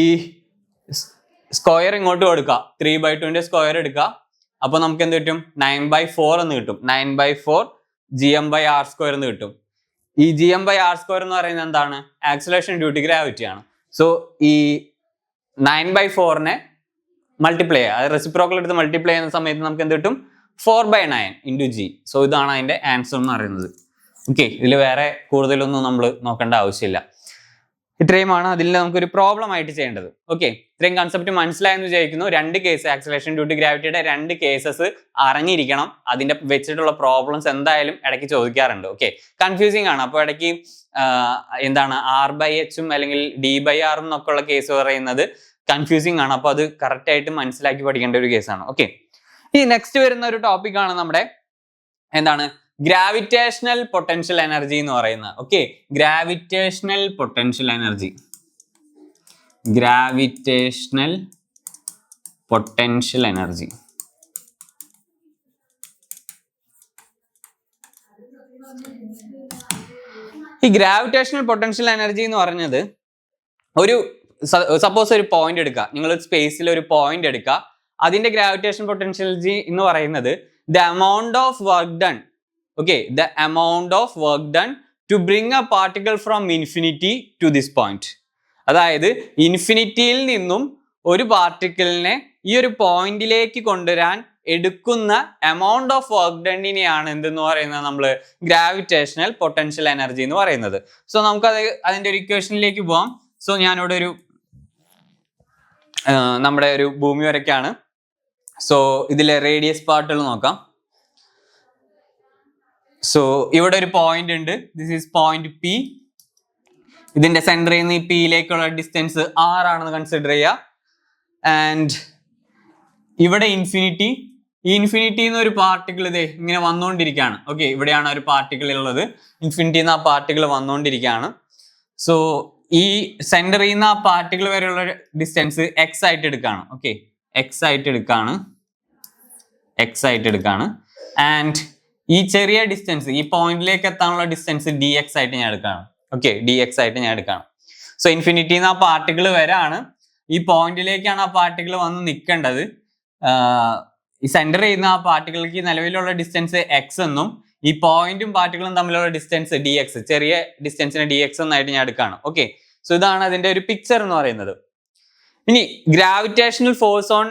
സ്ക്വയർ ഇങ്ങോട്ട് കൊടുക്കുക, 3/2 സ്ക്വയർ എടുക്കുക. അപ്പൊ നമുക്ക് എന്ത് കിട്ടും? 9/4 എന്ന് കിട്ടും. 9/4 gm/r² എന്ന് കിട്ടും. ഈ gm/r² എന്ന് പറയുന്നത് എന്താണ്? ആക്സിലറേഷൻ ഡ്യൂ ടു ഗ്രാവിറ്റി ആണ്. സോ ഈ 9/4 മൾട്ടിപ്ലൈ ചെയ്യുക, അത് റെസിപ്രോക്കൽ എടുത്ത് മൾട്ടിപ്ലൈ ചെയ്യുന്ന സമയത്ത് നമുക്ക് എന്ത് കിട്ടും? 4/9 × g. സോ ഇതാണ് അതിന്റെ ആൻസർ എന്ന് പറയുന്നത്. ഓക്കെ, ഇതിൽ വേറെ കൂടുതലൊന്നും നമ്മൾ നോക്കേണ്ട ആവശ്യമില്ല. ഇത്രയുമാണ് അതിൽ നമുക്കൊരു പ്രോബ്ലം ആയിട്ട് ചെയ്യേണ്ടത്. ഓക്കെ, ഇത്രയും കൺസെപ്റ്റ് മനസ്സിലായെന്ന് വിചാരിക്കുന്നു. 2 കേസ് ആക്സിലറേഷൻ ഡ്യൂ ടു ഗ്രാവിറ്റിയുടെ 2 കേസസ് അറിഞ്ഞിരിക്കണം. അതിന്റെ വെച്ചിട്ടുള്ള പ്രോബ്ലംസ് എന്തായാലും ഇടയ്ക്ക് ചോദിക്കാറുണ്ട്. ഓക്കെ, കൺഫ്യൂസിങ് ആണ്. അപ്പോൾ ഇടയ്ക്ക് എന്താണ് r/h അല്ലെങ്കിൽ d/r എന്നൊക്കെ ഉള്ള കേസ് പറയുന്നത് കൺഫ്യൂസിങ് ആണ്. അപ്പോൾ അത് കറക്റ്റ് ആയിട്ട് മനസ്സിലാക്കി പഠിക്കേണ്ട ഒരു കേസാണ്. ഓക്കെ, ഈ നെക്സ്റ്റ് വരുന്ന ഒരു ടോപ്പിക് ആണ് നമ്മുടെ എന്താണ്? ഗ്രാവിറ്റേഷണൽ പൊട്ടൻഷ്യൽ എനർജി എന്ന് പറയുന്നത്. Okay, gravitational potential energy. Gravitational potential energy. ഈ ഗ്രാവിറ്റേഷണൽ പൊട്ടൻഷ്യൽ എനർജി എന്ന് പറഞ്ഞത് സപ്പോസ് ഒരു പോയിന്റ് എടുക്കുക, നിങ്ങൾ സ്പേസിൽ ഒരു പോയിന്റ് എടുക്കുക, അതിന്റെ ഗ്രാവിറ്റേഷൻ പൊട്ടൻഷ്യൽ എനർജി എന്ന് പറയുന്നത് the amount of work done. Okay, the amount of work done to bring a particle from infinity to this point. അതായത് ഇൻഫിനിറ്റിയിൽ നിന്നും ഒരു പാർട്ടിക്കിളിനെ ഈ ഒരു പോയിന്റിലേക്ക് കൊണ്ടുവരാൻ എടുക്കുന്ന എമൗണ്ട് ഓഫ് വർക്ക് ഡണ്ണിനെയാണ് എന്തെന്ന് പറയുന്നത് നമ്മൾ ഗ്രാവിറ്റേഷണൽ പൊട്ടൻഷ്യൽ എനർജി എന്ന് പറയുന്നത്. സോ നമുക്ക് അതിന്റെ ഒരു ഇക്വേഷനിലേക്ക് പോവാം. സോ ഞാനിവിടെ ഒരു നമ്മുടെ ഒരു ഭൂമി വരയ്ക്കാണ്. സോ ഇതിലെ റേഡിയസ് പാർട്ടുകൾ നോക്കാം. സോ ഇവിടെ ഒരു പോയിന്റ് ഉണ്ട്. This is point P. ഇതിന്റെ സെന്ററിൽ നിന്ന് ഈ Pയിലേക്കുള്ള ഡിസ്റ്റൻസ് R ആണെന്ന് കൺസിഡർ ചെയ്യുക. ആൻഡ് ഇവിടെ ഇൻഫിനിറ്റി, ഈ ഇൻഫിനിറ്റിയിൽ നിന്ന് ഒരു പാർട്ടിക്കിൾ ഇതേ ഇങ്ങനെ വന്നുകൊണ്ടിരിക്കുകയാണ്. ഓക്കെ, ഇവിടെയാണ് ഒരു പാർട്ടിക്കിൾ ഉള്ളത്. ഇൻഫിനിറ്റിയിൽ നിന്ന് ആ പാർട്ടിക്കിൾ വന്നുകൊണ്ടിരിക്കുകയാണ്. സോ ഈ സെന്ററിൽ നിന്ന് ആ പാർട്ടിക്കിൾ വരെയുള്ള ഡിസ്റ്റൻസ് x ആയിട്ട് എടുക്കുകയാണ്. ഓക്കെ, x ആയിട്ട് എടുക്കുകയാണ്. ആൻഡ് ഈ ചെറിയ ഡിസ്റ്റൻസ്, ഈ പോയിന്റിലേക്ക് എത്താനുള്ള ഡിസ്റ്റൻസ് dx ആയിട്ട് ഞാൻ എടുക്കുകയാണ്. ഓക്കെ, dx ആയിട്ട് ഞാൻ എടുക്കുകയാണ്. സോ ഇൻഫിനിറ്റിയിൽ നിന്ന് ആ പാർട്ടിക്കിൾ വരാണ്, ഈ പോയിന്റിലേക്കാണ് ആ പാർട്ടിക്കിൾ വന്ന് നിൽക്കേണ്ടത്. ഈ സെന്റർ ചെയ്യുന്ന ആ പാർട്ടിക്കിൾക്ക് നിലവിലുള്ള ഡിസ്റ്റൻസ് x എന്നും ഈ പോയിന്റും പാർട്ടിക്കിളും തമ്മിലുള്ള ഡിസ്റ്റൻസ് dx, ചെറിയ ഡിസ്റ്റൻസിന് dx എന്നായിട്ട് ഞാൻ എടുക്കുകയാണ്. ഓക്കെ, സോ ഇതാണ് അതിന്റെ ഒരു പിക്ചർ എന്ന് പറയുന്നത്. ഇനി gravitational force on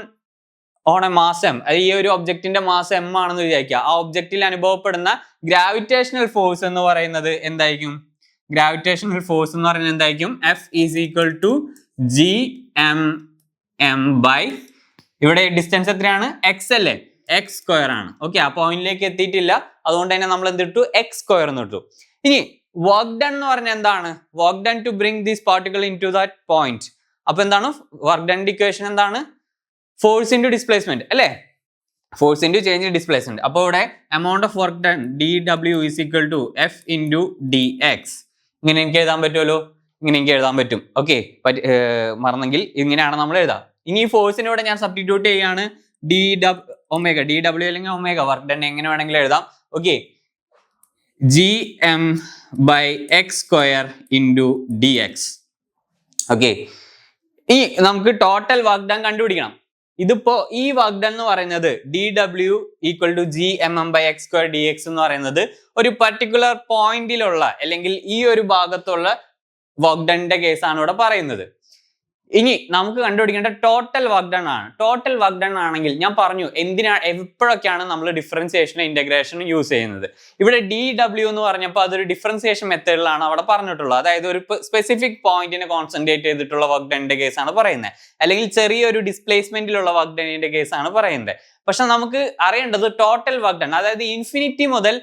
A mass m, ഈ ഒരു ഒബ്ജക്റ്റിന്റെ മാസ് m ആണെന്ന് വിചാരിക്കുക. ആ ഒബ്ജക്റ്റിൽ അനുഭവപ്പെടുന്ന ഗ്രാവിറ്റേഷണൽ ഫോഴ്സ് എന്ന് പറയുന്നത് എന്തായിരിക്കും? ഗ്രാവിറ്റേഷണൽ ഫോഴ്സ് എന്ന് പറയുന്നത് എന്തായിരിക്കും? F = gm/, ഇവിടെ ഡിസ്റ്റൻസ് എത്രയാണ്? x അല്ലേ? x² ആണ്. ഓക്കെ, ആ പോയിന്റിലേക്ക് എത്തിയിട്ടില്ല, അതുകൊണ്ട് തന്നെ നമ്മൾ എന്ത് ഇട്ടു? x² എന്ന് ഇട്ടു. ഇനി വർക്ക് ഡൺ എന്ന് പറഞ്ഞാൽ എന്താണ്? Work done to bring this particle into that point. അപ്പൊ എന്താണ് വർക്ക് ഡൺ ഇക്വേഷൻ? എന്താണ്? ഫോഴ്സ് ഇൻറ്റു ഡിസ്പ്ലേസ്മെന്റ് അല്ലേ? Force into change in displacement. അപ്പോൾ ഇവിടെ amount of work done dW = F × dx. ഇങ്ങനെ എനിക്ക് എഴുതാൻ പറ്റുമല്ലോ, ഇങ്ങനെ എനിക്ക് എഴുതാൻ പറ്റും. ഓക്കെ, മറന്നെങ്കിൽ ഇങ്ങനെയാണ് നമ്മൾ എഴുതാം. ഇനി ഈ ഫോഴ്സിന് ഇവിടെ ഞാൻ സബ്സ്റ്റിറ്റ്യൂട്ട് ചെയ്യാണ്, dW അല്ലെങ്കിൽ ഒമേഗ, വർക്ക് ഡൺ എങ്ങനെ വേണമെങ്കിലും എഴുതാം. Okay, gm/x² × dx. ഓക്കെ, ഇനി നമുക്ക് ടോട്ടൽ വർക്ക് ഡൺ കണ്ടുപിടിക്കണം. ഇതിപ്പോ ഈ വർക്ക് ഡൺ എന്ന് പറയുന്നത് dW = gmm/x² dx എന്ന് പറയുന്നത് ഒരു പർട്ടിക്കുലർ പോയിന്റിലുള്ള അല്ലെങ്കിൽ ഈ ഒരു ഭാഗത്തുള്ള വർക്ക് ഡണ്ണിന്റെ കേസാണ് ഇവിടെ പറയുന്നത്. ഇനി നമുക്ക് കണ്ടുപിടിക്കേണ്ട ടോട്ടൽ വർക്ക് ഡൺ ആണ്. ടോട്ടൽ വർക്ക് ഡൺ ആണെങ്കിൽ ഞാൻ പറഞ്ഞു എപ്പോഴൊക്കെയാണ് നമ്മൾ ഡിഫറൻസിയേഷനും ഇന്റഗ്രേഷനും യൂസ് ചെയ്യുന്നത്. ഇവിടെ dW എന്ന് പറഞ്ഞപ്പോൾ അതൊരു ഡിഫറൻസിയേഷൻ മെത്തേഡിലാണ് അവിടെ പറഞ്ഞിട്ടുള്ളത്. അതായത് ഒരു സ്പെസിഫിക് പോയിന്റിനെ കോൺസെൻട്രേറ്റ് ചെയ്തിട്ടുള്ള വർക്ക് ഡണ്ണിന്റെ കേസാണ് പറയുന്നത്, അല്ലെങ്കിൽ ചെറിയൊരു ഡിസ്പ്ലേസ്മെന്റിലുള്ള വർക്ക് ഡണ്ണിന്റെ കേസാണ് പറയുന്നത്. പക്ഷെ നമുക്ക് അറിയേണ്ടത് ടോട്ടൽ വർക്ക് ഡൺ, അതായത് ഇൻഫിനിറ്റി മുതൽ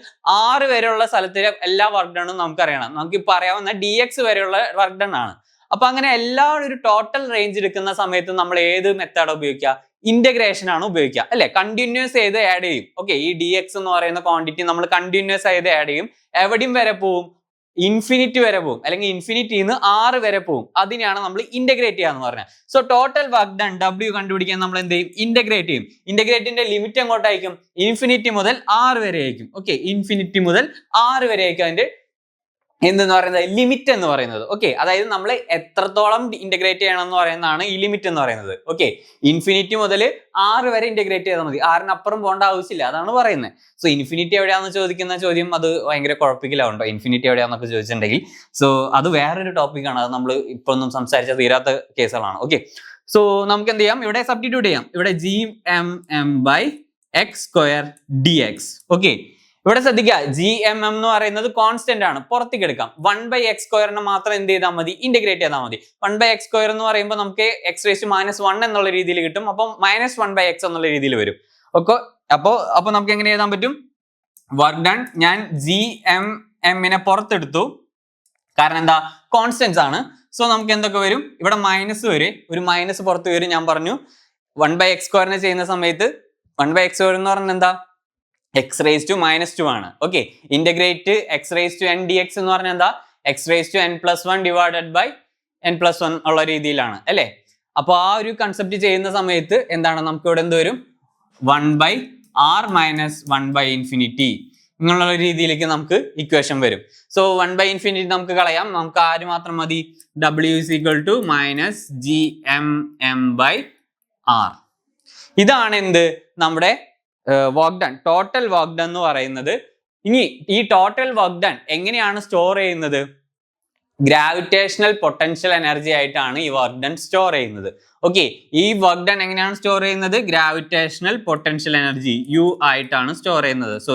R വരെയുള്ള സ്ഥലത്തിലെ എല്ലാ വർക്ക് ഡണ്ണും നമുക്ക് അറിയണം. നമുക്ക് ഇപ്പോൾ അറിയാവുന്ന dx വരെയുള്ള വർക്ക് ഡൺ ആണ്. അപ്പൊ അങ്ങനെ എല്ലാ ഒരു ടോട്ടൽ റേഞ്ച് എടുക്കുന്ന സമയത്ത് നമ്മൾ ഏത് മെത്തേഡ് ഉപയോഗിക്കുക? ഇന്റഗ്രേഷൻ ആണ് ഉപയോഗിക്കുക അല്ലെ? കണ്ടിന്യൂസ് ചെയ്ത് ആഡ് ചെയ്യും. ഓക്കെ, ഈ dx എന്ന് പറയുന്ന ക്വാണ്ടിറ്റി നമ്മൾ കണ്ടിന്യൂസ് ആയത് ആഡ് ചെയ്യും. എവിടെയും വരെ പോവും? ഇൻഫിനിറ്റി വരെ പോകും, അല്ലെങ്കിൽ ഇൻഫിനിറ്റിന്ന് R വരെ പോകും. അതിനെയാണ് നമ്മൾ ഇന്റഗ്രേറ്റ് ചെയ്യാന്ന് പറഞ്ഞത്. So total work done W കണ്ടുപിടിക്കാൻ നമ്മൾ എന്ത് ചെയ്യും? ഇന്റഗ്രേറ്റ് ചെയ്യും. ഇന്റഗ്രേറ്റിന്റെ ലിമിറ്റ് എങ്ങോട്ടായിരിക്കും? ഇൻഫിനിറ്റി മുതൽ R വരെ ആയിരിക്കും. ഓക്കെ, ഇൻഫിനിറ്റി മുതൽ R വരെ ആയിരിക്കും അതിന്റെ എന്തെന്ന് പറയുന്നത് ലിമിറ്റ് എന്ന് പറയുന്നത്. ഓക്കെ, അതായത് നമ്മൾ എത്രത്തോളം ഇന്റഗ്രേറ്റ് ചെയ്യണം എന്ന് പറയുന്നതാണ് ഈ ലിമിറ്റ് എന്ന് പറയുന്നത്. ഓക്കെ, ഇൻഫിനിറ്റി മുതൽ R വരെ ഇന്റഗ്രേറ്റ് ചെയ്താൽ മതി, R-നപ്പുറം പോകേണ്ട ആവശ്യമില്ല, അതാണ് പറയുന്നത്. സോ ഇൻഫിനിറ്റി എവിടെയാണെന്ന് ചോദിക്കുന്ന ചോദ്യം അത് ഭയങ്കര കുഴപ്പമില്ലാണ്ടോ, ഇൻഫിനിറ്റി എവിടെയാണെന്നൊക്കെ ചോദിച്ചിട്ടുണ്ടെങ്കിൽ. സോ അത് വേറൊരു ടോപ്പിക്കാണ്, അത് നമ്മൾ ഇപ്പൊ ഒന്നും സംസാരിച്ച തീരാത്ത കേസുകളാണ്. ഓക്കെ, സോ നമുക്ക് എന്ത് ചെയ്യാം, ഇവിടെ സബ്സ്റ്റിറ്റ്യൂട്ട് ചെയ്യാം. ഇവിടെ gmm/x²dx. ഓക്കെ, ഇവിടെ ശ്രദ്ധിക്കുക, gmm എന്ന് പറയുന്നത് കോൺസ്റ്റന്റ് ആണ്, പുറത്തേക്ക് എടുക്കാം. 1/x² മാത്രം എന്ത് ചെയ്താൽ മതി, ഇന്റഗ്രേറ്റ് ചെയ്താൽ മതി. 1/x² എന്ന് പറയുമ്പോൾ നമുക്ക് x⁻⁻1 എന്നുള്ള രീതിയിൽ കിട്ടും, അപ്പം -1/x എന്നുള്ള രീതിയിൽ വരും. ഓക്കെ, അപ്പൊ നമുക്ക് എങ്ങനെ എഴുതാൻ പറ്റും, വർക്ക് ഡൺ ഞാൻ gmm പുറത്തെടുത്തു, കാരണം എന്താ, കോൺസ്റ്റന്റ്സ് ആണ്. സോ നമുക്ക് എന്തൊക്കെ വരും, ഇവിടെ മൈനസ് വരും, ഒരു മൈനസ് പുറത്ത് വരും. ഞാൻ പറഞ്ഞു 1/x² ചെയ്യുന്ന സമയത്ത് 1/x² എന്ന് പറഞ്ഞാൽ എന്താ, x⁻⁻2 ആണ്. ഓക്കെ, ഇന്റഗ്രേറ്റ് x⁻n dx എന്ന് പറഞ്ഞാൽ എന്താ, x⁻n+1 ഡിവൈഡഡ് ബൈ n+1 ഉള്ള രീതിയിലാണ് അല്ലേ. അപ്പൊ ആ ഒരു കൺസെപ്റ്റ് ചെയ്യുന്ന സമയത്ത് എന്താണ്, നമുക്ക് ഇവിടെ എന്ത് വരും, 1/r-1/∞ ഇങ്ങനെയുള്ള രീതിയിലേക്ക് നമുക്ക് ഇക്വേഷൻ വരും. സോ 1/∞ നമുക്ക് കളയാം, നമുക്ക് ആര് മാത്രം മതി, w -gmm/r. ഇതാണ് എന്ത്, നമ്മുടെ work done, total work done എന്ന് പറയുന്നത്. ഇനി ഈ ടോട്ടൽ വർക്ക് ഡൺ എങ്ങനെയാണ് സ്റ്റോർ ചെയ്യുന്നത്, ഗ്രാവിറ്റേഷണൽ പൊട്ടൻഷ്യൽ എനർജി ആയിട്ടാണ് ഈ വർക്ക് ഡൺ സ്റ്റോർ ചെയ്യുന്നത്. ഓക്കെ, ഈ വർക്ക് ഡൺ എങ്ങനെയാണ് സ്റ്റോർ ചെയ്യുന്നത്, ഗ്രാവിറ്റേഷണൽ പൊട്ടൻഷ്യൽ എനർജി U ആയിട്ടാണ് സ്റ്റോർ ചെയ്യുന്നത്. സോ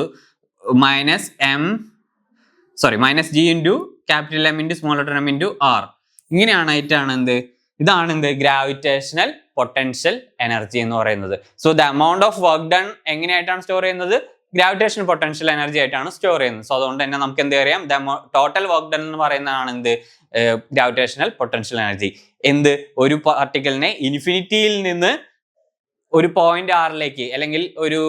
-g×M⁻r ഇങ്ങനെയാണായിട്ടാണ് എന്ത്, ഇതാണ് എന്ത്, ഗ്രാവിറ്റേഷണൽ പൊട്ടൻഷ്യൽ എനർജി എന്ന് പറയുന്നത്. So the amount of work done എങ്ങനെയായിട്ടാണ് സ്റ്റോർ ചെയ്യുന്നത്, ഗ്രാവിറ്റേഷണൽ പൊട്ടൻഷ്യൽ എനർജി ആയിട്ടാണ് സ്റ്റോർ ചെയ്യുന്നത്. സോ അതുകൊണ്ട് തന്നെ നമുക്ക് എന്ത് അറിയാം, ടോട്ടൽ വർക്ക് ഡൺ എന്ന് പറയുന്നതാണ് എന്ത്, ഗ്രാവിറ്റേഷണൽ പൊട്ടൻഷ്യൽ എനർജി. എന്ത്, ഒരു പാർട്ടിക്കിളിനെ ഇൻഫിനിറ്റിയിൽ നിന്ന് ഒരു പോയിന്റ് ആറിലേക്ക് അല്ലെങ്കിൽ ഒരു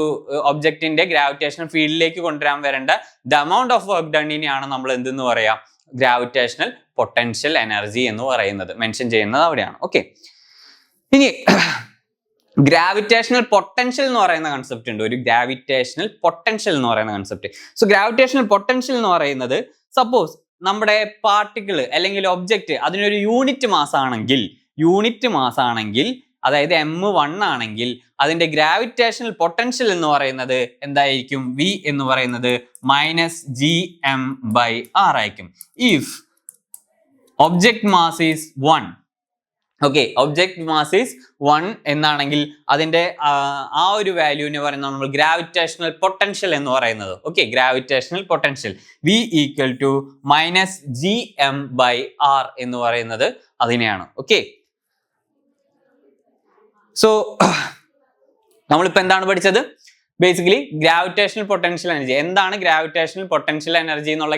ഒബ്ജക്റ്റിന്റെ ഗ്രാവിറ്റേഷണൽ ഫീൽഡിലേക്ക് കൊണ്ടുവരാൻ വരേണ്ട ദ എമൗണ്ട് ഓഫ് വർക്ക് ഡണ്ണിനെയാണ് നമ്മൾ എന്തെന്ന് പറയാം, ഗ്രാവിറ്റേഷണൽ പൊട്ടൻഷ്യൽ എനർജി എന്ന് പറയുന്നത്, മെൻഷൻ ചെയ്യുന്നത് അവിടെയാണ്. ഓക്കെ, ഇനി ഗ്രാവിറ്റേഷണൽ പൊട്ടൻഷ്യൽ എന്ന് പറയുന്ന കൺസെപ്റ്റ് ഉണ്ട്, ഒരു ഗ്രാവിറ്റേഷണൽ പൊട്ടൻഷ്യൽ എന്ന് പറയുന്ന കൺസെപ്റ്റ്. സോ ഗ്രാവിറ്റേഷണൽ പൊട്ടൻഷ്യൽ എന്ന് പറയുന്നത്, സപ്പോസ് നമ്മുടെ പാർട്ടിക്കിൾ അല്ലെങ്കിൽ ഒബ്ജക്റ്റ് അതിനൊരു യൂണിറ്റ് മാസ് ആണെങ്കിൽ അതായത് m1 ആണെങ്കിൽ അതിന്റെ ഗ്രാവിറ്റേഷണൽ പൊട്ടൻഷ്യൽ എന്ന് പറയുന്നത് എന്തായിരിക്കും, V എന്ന് പറയുന്നത് -gm/r ആയിരിക്കും. If object mass is 1, okay, object mass is 1 എന്നാണെങ്കിൽ അതിന്റെ ആ ഒരു വാല്യൂവിനെ പറയുന്നത് നമ്മൾ ഗ്രാവിറ്റേഷണൽ പൊട്ടൻഷ്യൽ എന്ന് പറയുന്നത്. Okay, gravitational potential V = -gm/r എന്ന് പറയുന്നത് അതിനെയാണ്. ഓക്കെ, സോ നമ്മളിപ്പോ എന്താണ് പഠിച്ചത്, ബേസിക്കലി ഗ്രാവിറ്റേഷണൽ പൊട്ടൻഷ്യൽ എനർജി എന്താണ്, ഗ്രാവിറ്റേഷണൽ പൊട്ടൻഷ്യൽ എനർജി എന്നുള്ള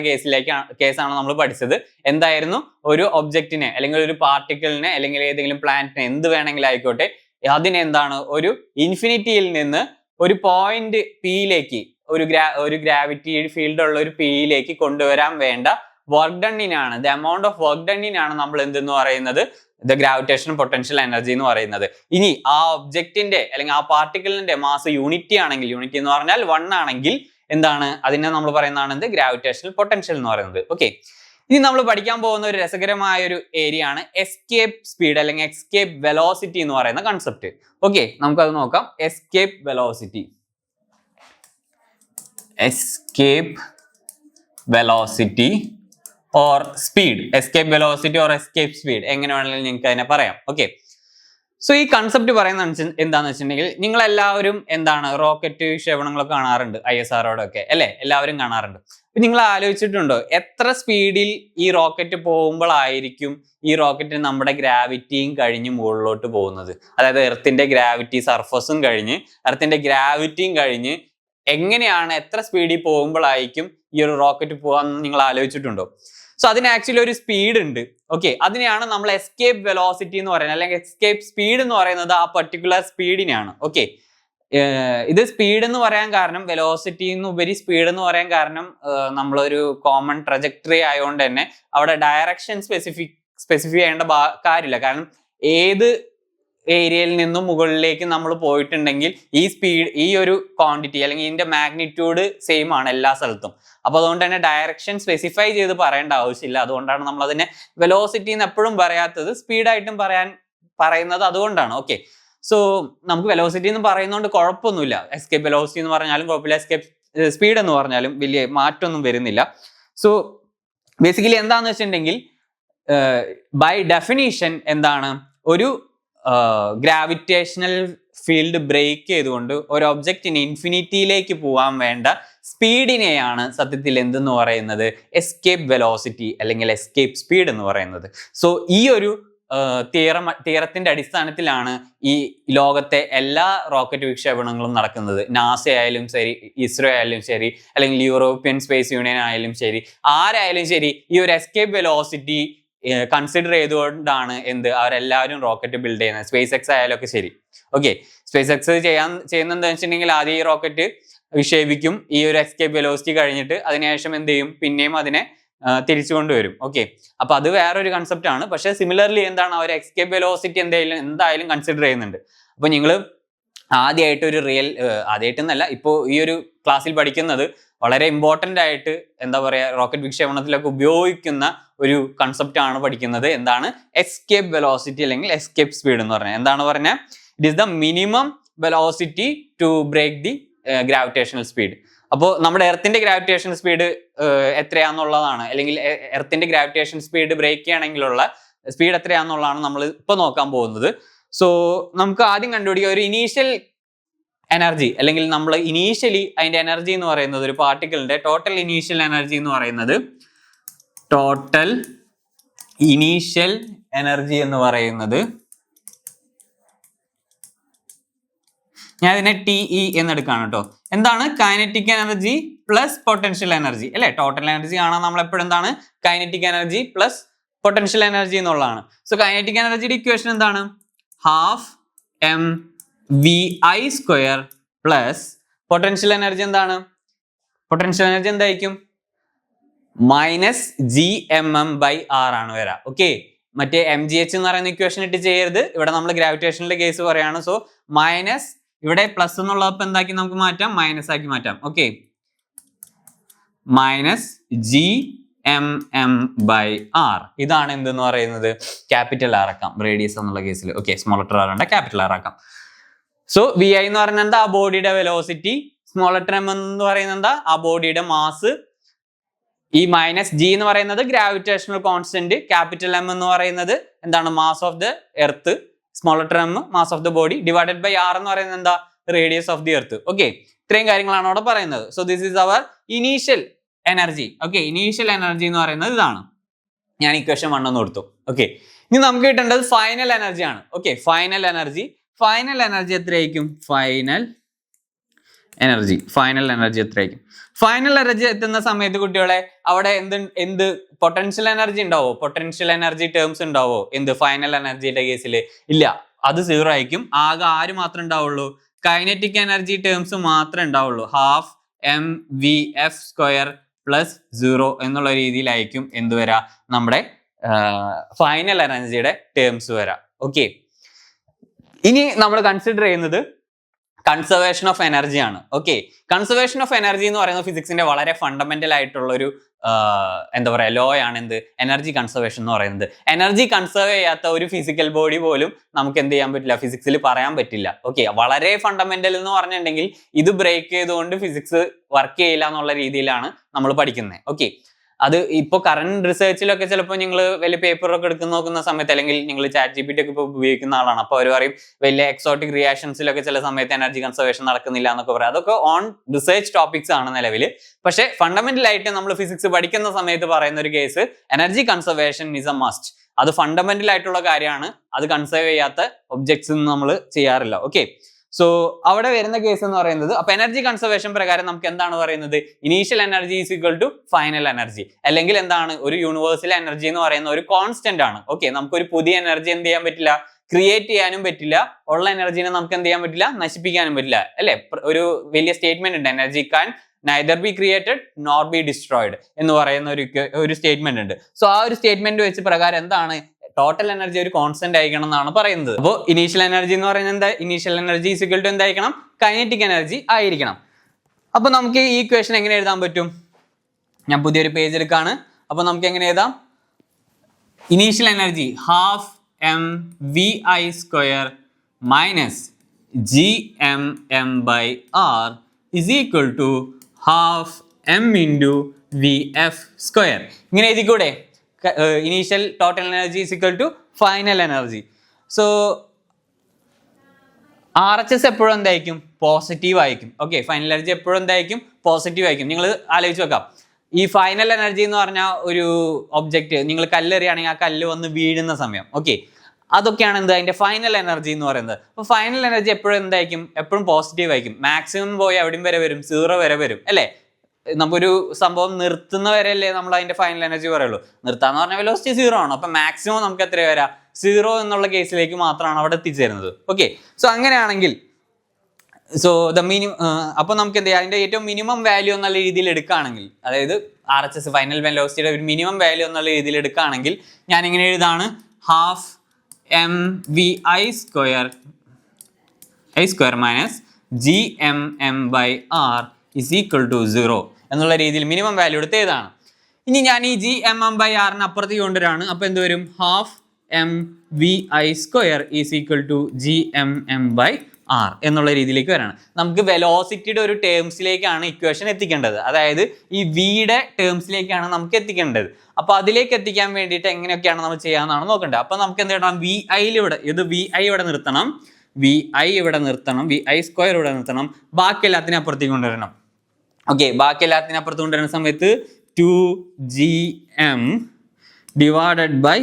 കേസാണ് നമ്മൾ പഠിച്ചത്. എന്തായിരുന്നു, ഒരു ഒബ്ജക്റ്റിനെ അല്ലെങ്കിൽ ഒരു പാർട്ടിക്കിളിനെ അല്ലെങ്കിൽ ഏതെങ്കിലും പ്ലാനറ്റിനെ എന്ത് വേണമെങ്കിലും ആയിക്കോട്ടെ, അതിനെന്താണ് ഒരു ഇൻഫിനിറ്റിയിൽ നിന്ന് ഒരു പോയിന്റ് പിയിലേക്ക്, ഒരു ഗ്രാവിറ്റി ഫീൽഡ് ഉള്ള ഒരു പിയിലേക്ക് കൊണ്ടുവരാൻ വേണ്ട വർക്ക് ഡണ്ണിനാണ്, ദ എമൗണ്ട് ഓഫ് വർക്ക് ഡണ്ണിനാണ് നമ്മൾ എന്തെന്ന് പറയുന്നത്, ദ ഗ്രാവിറ്റേഷണൽ പൊട്ടൻഷ്യൽ എനർജി എന്ന് പറയുന്നത്. ഇനി ആ ഒബ്ജക്റ്റിന്റെ അല്ലെങ്കിൽ ആ പാർട്ടിക്കിളിന്റെ മാസ് യൂണിറ്റി ആണെങ്കിൽ, യൂണിറ്റി എന്ന് പറഞ്ഞാൽ 1 ആണെങ്കിൽ എന്താണ്, അതിനെ നമ്മൾ പറയുന്നതാണ് എന്ത്, ഗ്രാവിറ്റേഷണൽ പൊട്ടൻഷ്യൽ എന്ന് പറയുന്നത്. ഓക്കെ, ഇനി നമ്മൾ പഠിക്കാൻ പോകുന്ന ഒരു രസകരമായ ഒരു ഏരിയ ആണ് എസ്കേപ്പ് സ്പീഡ് അല്ലെങ്കിൽ എസ്കേപ്പ് വെലോസിറ്റി എന്ന് പറയുന്ന കൺസെപ്റ്റ്. ഓക്കെ, നമുക്കത് നോക്കാം. Escape velocity or speed, escape velocity or escape speed എങ്ങനെ വേണമെങ്കിലും നിങ്ങൾക്ക് അതിനെ പറയാം. ഓക്കെ, സോ ഈ കൺസെപ്റ്റ് പറയുന്ന എന്താന്ന് വെച്ചിട്ടുണ്ടെങ്കിൽ, നിങ്ങൾ എല്ലാവരും എന്താണ് റോക്കറ്റ് വിക്ഷേപണങ്ങളൊക്കെ കാണാറുണ്ട്, ISROടൊക്കെ അല്ലെ, എല്ലാവരും കാണാറുണ്ട്. നിങ്ങൾ ആലോചിച്ചിട്ടുണ്ടോ എത്ര സ്പീഡിൽ ഈ റോക്കറ്റ് പോകുമ്പോഴായിരിക്കും ഈ റോക്കറ്റ് നമ്മുടെ ഗ്രാവിറ്റിയും കഴിഞ്ഞ് മുകളിലോട്ട് പോകുന്നത്, അതായത് എർത്തിന്റെ ഗ്രാവിറ്റി സർഫസും കഴിഞ്ഞ് എർത്തിന്റെ ഗ്രാവിറ്റിയും കഴിഞ്ഞ് എങ്ങനെയാണ്, എത്ര സ്പീഡിൽ പോകുമ്പോഴായിരിക്കും ഈ ഒരു റോക്കറ്റ് പോകാന്ന് നിങ്ങൾ ആലോചിച്ചിട്ടുണ്ടോ? സോ അതിന് ആക്ച്വലി ഒരു സ്പീഡ് ഉണ്ട്. ഓക്കെ, അതിനെയാണ് നമ്മൾ എസ്കേപ്പ് വെലോസിറ്റി എന്ന് പറയുന്നത്, അല്ലെങ്കിൽ എസ്കേപ്പ് സ്പീഡ് എന്ന് പറയുന്നത് ആ പർട്ടിക്കുലർ സ്പീഡിനെയാണ്. ഓക്കെ, ഇത് സ്പീഡ് എന്ന് പറയാൻ കാരണം, വെലോസിറ്റിന്ന് ഉപരി സ്പീഡ് എന്ന് പറയാൻ കാരണം, നമ്മളൊരു കോമൺ ട്രജക്ടറി ആയതുകൊണ്ട് തന്നെ അവിടെ ഡയറക്ഷൻ സ്പെസിഫൈ ചെയ്യേണ്ട കാര്യമില്ല. കാരണം ഏത് ഏരിയയിൽ നിന്നും മുകളിലേക്ക് നമ്മൾ പോയിട്ടുണ്ടെങ്കിൽ ഈ ഒരു ക്വാണ്ടിറ്റി അല്ലെങ്കിൽ ഇതിന്റെ മാഗ്നിറ്റ്യൂഡ് സെയിം ആണ് എല്ലാ സ്ഥലത്തും. അപ്പൊ അതുകൊണ്ട് തന്നെ ഡയറക്ഷൻ സ്പെസിഫൈ ചെയ്ത് പറയേണ്ട ആവശ്യമില്ല. അതുകൊണ്ടാണ് നമ്മൾ അതിനെ വെലോസിറ്റി എന്ന് എപ്പോഴും പറയാത്തത്, സ്പീഡായിട്ടും പറയുന്നത് അതുകൊണ്ടാണ്. ഓക്കെ, സോ നമുക്ക് വെലോസിറ്റി എന്ന് പറയുന്നതുകൊണ്ട് കുഴപ്പമൊന്നുമില്ല. എസ്കേപ്പ് വെലോസിറ്റി എന്ന് പറഞ്ഞാലും കുഴപ്പമില്ല, എസ്കേപ്പ് സ്പീഡ് എന്ന് പറഞ്ഞാലും വലിയ മാറ്റമൊന്നും വരുന്നില്ല. സോ ബേസിക്കലി എന്താന്ന് വെച്ചിട്ടുണ്ടെങ്കിൽ ബൈ ഡെഫിനീഷൻ എന്താണ്, ഒരു ഗ്രാവിറ്റേഷണൽ ഫീൽഡ് ബ്രേക്ക് ചെയ്തുകൊണ്ട് ഒരു ഒബ്ജക്റ്റിന് ഇൻഫിനിറ്റിയിലേക്ക് പോകാൻ വേണ്ട സ്പീഡിനെയാണ് സത്യത്തിൽ എന്തെന്ന് പറയുന്നത്, എസ്കേപ്പ് വെലോസിറ്റി അല്ലെങ്കിൽ എസ്കേപ്പ് സ്പീഡ് എന്ന് പറയുന്നത്. സോ ഈ ഒരു തിയറത്തിന്റെ അടിസ്ഥാനത്തിലാണ് ഈ ലോകത്തെ എല്ലാ റോക്കറ്റ് വിക്ഷേപണങ്ങളും നടക്കുന്നത്. നാസ ആയാലും ശരി, ഇസ്രോ ആയാലും ശരി, അല്ലെങ്കിൽ യൂറോപ്യൻ സ്പേസ് യൂണിയൻ ആയാലും ശരി, ആരായാലും ശരി, ഈ ഒരു എസ്കേപ്പ് വെലോസിറ്റി കൺസിഡർ ചെയ്തുകൊണ്ടാണ് അവരെല്ലാവരും റോക്കറ്റ് ബിൽഡ് ചെയ്യുന്നത്. സ്പേസ് എക്സ് ആയാലും ഒക്കെ ശരി. ഓക്കെ, സ്പേസ് എക്സ് ചെയ്യുന്നത് വെച്ചിട്ടുണ്ടെങ്കിൽ ആദ്യം ഈ റോക്കറ്റ് വിക്ഷേപിക്കും, ഈ ഒരു എസ്കേപ്പ് വെലോസിറ്റി കഴിഞ്ഞിട്ട് അതിനുശേഷം എന്ത് ചെയ്യും, പിന്നെയും അതിനെ തിരിച്ചു കൊണ്ടുവരും. ഓക്കെ, അപ്പൊ അത് വേറൊരു കൺസെപ്റ്റ് ആണ്. പക്ഷെ സിമിലർലി എന്താണ്, അവർ എസ്കേപ്പ് വെലോസിറ്റി എന്തായാലും കൺസിഡർ ചെയ്യുന്നുണ്ട്. അപ്പൊ നിങ്ങൾ ആദ്യമായിട്ട് ആദ്യമായിട്ടെന്നല്ല, ഇപ്പോൾ ഈ ഒരു ക്ലാസ്സിൽ പഠിക്കുന്നത് വളരെ ഇമ്പോർട്ടൻ്റ് ആയിട്ട് എന്താ പറയുക, റോക്കറ്റ് വിക്ഷേപണത്തിലൊക്കെ ഉപയോഗിക്കുന്ന ഒരു കൺസെപ്റ്റ് ആണ് പഠിക്കുന്നത്. എന്താണ് എസ്കേപ്പ് വെലോസിറ്റി അല്ലെങ്കിൽ എസ്കേപ്പ് സ്പീഡ് എന്ന് പറഞ്ഞാൽ? എന്താണ് പറഞ്ഞാൽ, it is the minimum velocity to break the gravitational speed. അപ്പോൾ നമ്മുടെ എർത്തിന്റെ ഗ്രാവിറ്റേഷൻ സ്പീഡ് എത്രയാണെന്നുള്ളതാണ്, അല്ലെങ്കിൽ എർത്തിന്റെ ഗ്രാവിറ്റേഷൻ സ്പീഡ് ബ്രേക്ക് ചെയ്യണമെങ്കിലുള്ള സ്പീഡ് എത്രയാണെന്നുള്ളതാണ് നമ്മൾ ഇപ്പൊ നോക്കാൻ പോകുന്നത്. സോ നമുക്ക് ആദ്യം കണ്ടുപിടിക്കുക ഒരു ഇനീഷ്യൽ എനർജി, അല്ലെങ്കിൽ നമ്മൾ ഇനീഷ്യലി അതിന്റെ എനർജി എന്ന് പറയുന്നത്, ഒരു പാർട്ടിക്കിളിന്റെ ടോട്ടൽ ഇനീഷ്യൽ എനർജി എന്ന് പറയുന്നത്, ടോട്ടൽ ഇനീഷ്യൽ എനർജി എന്ന് പറയുന്നത്, ഞാൻ ഇതിനെ TE എന്നെടുക്കാണ് കേട്ടോ. എന്താണ് kinetic energy plus potential energy അല്ലെ? ടോട്ടൽ എനർജി കാണാൻ നമ്മൾ എപ്പോഴും എന്താണ്, kinetic energy plus potential energy എന്നുള്ളതാണ്. സോ കൈനറ്റിക് എനർജിയുടെ ഇക്വേഷൻ എന്താണ്, ½ mvi² പ്ലസ് പൊട്ടൻഷ്യൽ എനർജി എന്താണ്, പൊട്ടൻഷ്യൽ എനർജി എന്തായിരിക്കും, -gmm/r ആണ് വരാം. ഓക്കെ, മറ്റേ mgh എന്ന് പറയുന്ന ഇക്വേഷൻ ഇട്ട് ചെയ്യരുത്, ഇവിടെ നമ്മൾ ഗ്രാവിറ്റേഷനിലെ കേസ് പറയാണ്. സോ മൈനസ്, ഇവിടെ പ്ലസ് എന്നുള്ളപ്പോൾ എന്താക്കി നമുക്ക് മാറ്റാം, മൈനസ് ആക്കി മാറ്റാം. ഓക്കെ, -gmm/r ഇതാണ് എന്തെന്ന് പറയുന്നത്, ക്യാപിറ്റൽ ആർ ആക്കാം റേഡിയസ് എന്നുള്ള കേസിൽ. ഓക്കെ, സ്മോൾ ലെറ്റർ ആർ ഉണ്ട്, ക്യാപിറ്റൽ ആർ ആക്കാം. സോ vi എന്ന് പറയുന്നത് എന്താ, ആ ബോഡിയുടെ വെലോസിറ്റി. സ്മോൾ ലെറ്റർ m എന്ന് പറയുന്നത് എന്താ, ആ ബോഡിയുടെ മാസ്. ഈ -g എന്ന് പറയുന്നത് ഗ്രാവിറ്റേഷണൽ കോൺസ്റ്റന്റ്. ക്യാപിറ്റൽ M എന്ന് പറയുന്നത് എന്താണ്, mass of the earth. Small letter m mass of the body divided by r എന്ന് പറയുന്നത് എന്താ, radius of the earth. Okay, ഇത്രയും കാര്യങ്ങളാണ് അവിടെ പറയുന്നത്. So this is our initial energy. Okay, initial energy എന്ന് പറയുന്നത് ഇതാണ്. ഞാൻ ഇക്വേഷൻ 1 എന്ന് കൊടുത്തു. ഓക്കെ, ഇനി നമുക്ക് കിട്ടേണ്ടത് ഫൈനൽ എനർജി ആണ്. ഓക്കെ, ഫൈനൽ എനർജി എത്രയായിരിക്കും, ഫൈനൽ എനർജി എത്രയായിരിക്കും? ഫൈനൽ എനർജി എത്തുന്ന സമയത്ത് കുട്ടികളെ അവിടെ എന്ത് പൊട്ടൻഷ്യൽ എനർജി ഉണ്ടാവോ, പൊട്ടൻഷ്യൽ എനർജി ടേംസ് ഉണ്ടാവോ ഫൈനൽ എനർജിയുടെ കേസിൽ? ഇല്ല, അത് 0 ആയിരിക്കും. ആകെ ആര് മാത്രമേ ഉണ്ടാവുള്ളൂ, കൈനറ്റിക് എനർജി ടേംസ് മാത്രമേ ഉണ്ടാവുള്ളൂ. ½ mvf² പ്ലസ് 0 എന്നുള്ള രീതിയിലായിരിക്കും എന്ത് വരാ, നമ്മുടെ ഫൈനൽ എനർജിയുടെ ടേംസ് വരാം. ഓക്കെ, ഇനി നമ്മൾ കൺസിഡർ ചെയ്യുന്നത് കൺസർവേഷൻ ഓഫ് എനർജി ആണ്. ഓക്കെ, കൺസർവേഷൻ ഓഫ് എനർജി എന്ന് പറയുന്നത് ഫിസിക്സിന്റെ വളരെ ഫണ്ടമെന്റൽ ആയിട്ടുള്ള ഒരു എന്താ പറയാ ലോ ആണ് എനർജി കൺസർവേഷൻ എന്ന് പറയുന്നത്. എനർജി കൺസർവ് ചെയ്യാത്ത ഒരു ഫിസിക്കൽ ബോഡി പോലും നമുക്ക് എന്ത് ചെയ്യാൻ പറ്റില്ല, ഫിസിക്സിൽ പറയാൻ പറ്റില്ല. ഓക്കെ, വളരെ ഫണ്ടമെന്റൽ എന്ന് പറഞ്ഞിട്ടുണ്ടെങ്കിൽ ഇത് ബ്രേക്ക് ചെയ്തുകൊണ്ട് ഫിസിക്സ് വർക്ക് ചെയ്യില്ല എന്നുള്ള രീതിയിലാണ് നമ്മൾ പഠിക്കുന്നത്. ഓക്കെ, അത് ഇപ്പോൾ കറന്റ് റിസർച്ചിലൊക്കെ ചിലപ്പോൾ നിങ്ങൾ വലിയ പേപ്പറൊക്കെ നോക്കുന്ന സമയത്ത്, അല്ലെങ്കിൽ നിങ്ങൾ ChatGPT ഒക്കെ ഇപ്പോൾ ഉപയോഗിക്കുന്ന ആളാണ്, അപ്പോൾ അവർ പറയും വലിയ എക്സോട്ടിക് റിയാക്ഷൻസിലൊക്കെ ചില സമയത്ത് എനർജി കൺസർവേഷൻ നടക്കുന്നില്ല എന്നൊക്കെ പറയാം. അതൊക്കെ ഓൺ റിസർച്ച് ടോപ്പിക്സ് ആണ് നിലവിൽ. പക്ഷേ ഫണ്ടമെന്റൽ ആയിട്ട് നമ്മൾ ഫിസിക്സ് പഠിക്കുന്ന സമയത്ത് പറയുന്ന ഒരു case, energy conservation is A must. അത് ഫണ്ടമെന്റൽ ആയിട്ടുള്ള കാര്യമാണ്. അത് കൺസർവ് ചെയ്യാത്ത ഒബ്ജക്ട്സ് നമ്മൾ ചെയ്യാറില്ല. ഓക്കെ, സോ അവിടെ വരുന്ന കേസ് എന്ന് പറയുന്നത്, അപ്പൊ എനർജി കൺസർവേഷൻ പ്രകാരം നമുക്ക് എന്താണ് പറയുന്നത്, initial energy is equal to final energy. അല്ലെങ്കിൽ എന്താണ്, ഒരു യൂണിവേഴ്സൽ എനർജി എന്ന് പറയുന്ന ഒരു കോൺസ്റ്റന്റ് ആണ്. ഓക്കെ, നമുക്കൊരു പുതിയ എനർജി എന്ത് ചെയ്യാൻ പറ്റില്ല, ക്രിയേറ്റ് ചെയ്യാനും പറ്റില്ല. ഉള്ള എനർജിനെ നമുക്ക് എന്ത് ചെയ്യാൻ പറ്റില്ല, നശിപ്പിക്കാനും പറ്റില്ല അല്ലെ? ഒരു വലിയ സ്റ്റേറ്റ്മെന്റ് ഉണ്ട്, energy can neither be created nor be destroyed എന്ന് പറയുന്ന ഒരു സ്റ്റേറ്റ്മെന്റ് ഉണ്ട്. സോ ആ ഒരു സ്റ്റേറ്റ്മെന്റ് വെച്ച് പ്രകാരം എന്താണ്, ടോട്ടൽ എനർജി ഒരു കോൺസ്റ്റന്റ് ആയിരിക്കണം എന്നാണ് പറയുന്നത്. അപ്പോൾ ഇനീഷ്യൽ എനർജി എന്ന് പറയുന്നത് എന്താ? Initial energy is equal to എന്തായിരിക്കണം? കൈനറ്റിക് എനർജി ആയിരിക്കണം. അപ്പൊ നമുക്ക് ഈ ഇക്വേഷൻ എങ്ങനെ എഴുതാൻ പറ്റും? ഞാൻ പുതിയൊരു പേജ് എടുക്കാണ്. അപ്പൊ നമുക്ക് എങ്ങനെ എഴുതാം? Initial energy half M V I square minus g M M by r is equal to half m into v f square. ഇങ്ങനെ എഴുതിക്കൂടെ? Initial total energy is equal to final energy. So RHS എപ്പോഴും എന്തായിരിക്കും? Positive ആയിരിക്കും. Okay, final energy എപ്പോഴും എന്തായിരിക്കും? Positive ആയിരിക്കും. നിങ്ങൾ ആലോചിച്ച് നോക്കാം, ഈ ഫൈനൽ എനർജി എന്ന് പറഞ്ഞാൽ ഒരു ഒബ്ജക്റ്റ് നിങ്ങൾ കല്ലെറിയാണെങ്കിൽ ആ കല്ല് വന്ന് വീഴുന്ന സമയം, ഓക്കെ, അതൊക്കെയാണ് എന്ത്? അതിന്റെ ഫൈനൽ എനർജി എന്ന് പറയുന്നത്. അപ്പോൾ ഫൈനൽ എനർജി എപ്പോഴും എന്തായിരിക്കും? എപ്പോഴും പോസിറ്റീവ് ആയിരിക്കും. മാക്സിമം പോയി എവിടെയും വരെ വരും? 0 വരെ വരും അല്ലേ? നമുക്കൊരു സംഭവം നിർത്തുന്ന വരെ അല്ലേ നമ്മൾ അതിന്റെ ഫൈനൽ എനർജി പറയുള്ളൂ. നിർത്താന്ന് പറഞ്ഞാൽ വെലോസിറ്റി 0 ആണ്. അപ്പൊ മാക്സിമം നമുക്ക് എത്ര വരാം? 0 എന്നുള്ള കേസിലേക്ക് മാത്രമാണ് അവിടെ എത്തിച്ചേരുന്നത്. ഓക്കെ, സോ അങ്ങനെയാണെങ്കിൽ സോ ദ മിനിമം, അപ്പോൾ നമുക്ക് എന്ത് ചെയ്യാം? അതിന്റെ ഏറ്റവും മിനിമം വാല്യൂ എന്നുള്ള രീതിയിൽ എടുക്കുകയാണെങ്കിൽ, അതായത് RHS ഫൈനൽ വെലോസിറ്റിയുടെ ഒരു മിനിമം വാല്യൂ എന്നുള്ള രീതിയിൽ എടുക്കുകയാണെങ്കിൽ ഞാൻ ഇങ്ങനെ എഴുതാണ്: half M V I square minus g M M by r is equal to 0 എന്നുള്ള രീതിയിൽ മിനിമം വാല്യൂ എടുത്ത് ഏതാണ്. ഇനി ഞാൻ ഈ ജി എം എം ബൈ ആറിന് അപ്പുറത്തേക്ക് കൊണ്ടുവരാണ്. അപ്പോൾ എന്ത് വരും? Half M V I square is equal to G M M by R എന്നുള്ള രീതിയിലേക്ക് വരാണ്. നമുക്ക് വെലോസിറ്റിയുടെ ഒരു ടേംസിലേക്കാണ് ഇക്വേഷൻ എത്തിക്കേണ്ടത്. അതായത് ഈ വിയുടെ ടേംസിലേക്കാണ് നമുക്ക് എത്തിക്കേണ്ടത്. അപ്പോൾ അതിലേക്ക് എത്തിക്കാൻ വേണ്ടിയിട്ട് എങ്ങനെയൊക്കെയാണ് നമ്മൾ ചെയ്യാമെന്നാണ് നോക്കേണ്ടത്. അപ്പോൾ നമുക്ക് എന്ത് ചെയ്യണം? വി ഐയിലിവിടെ വി ഐ ഇവിടെ നിർത്തണം, വി ഐ ഇവിടെ നിർത്തണം, വി ഐ സ്ക്വയർ ഇവിടെ നിർത്തണം, ബാക്കി എല്ലാത്തിനും അപ്പുറത്തേക്ക് കൊണ്ടുവരണം. ഓക്കെ, ബാക്കി എല്ലാത്തിനും അപ്പുറത്ത് കൊണ്ടുവരുന്ന സമയത്ത് 2gm divided by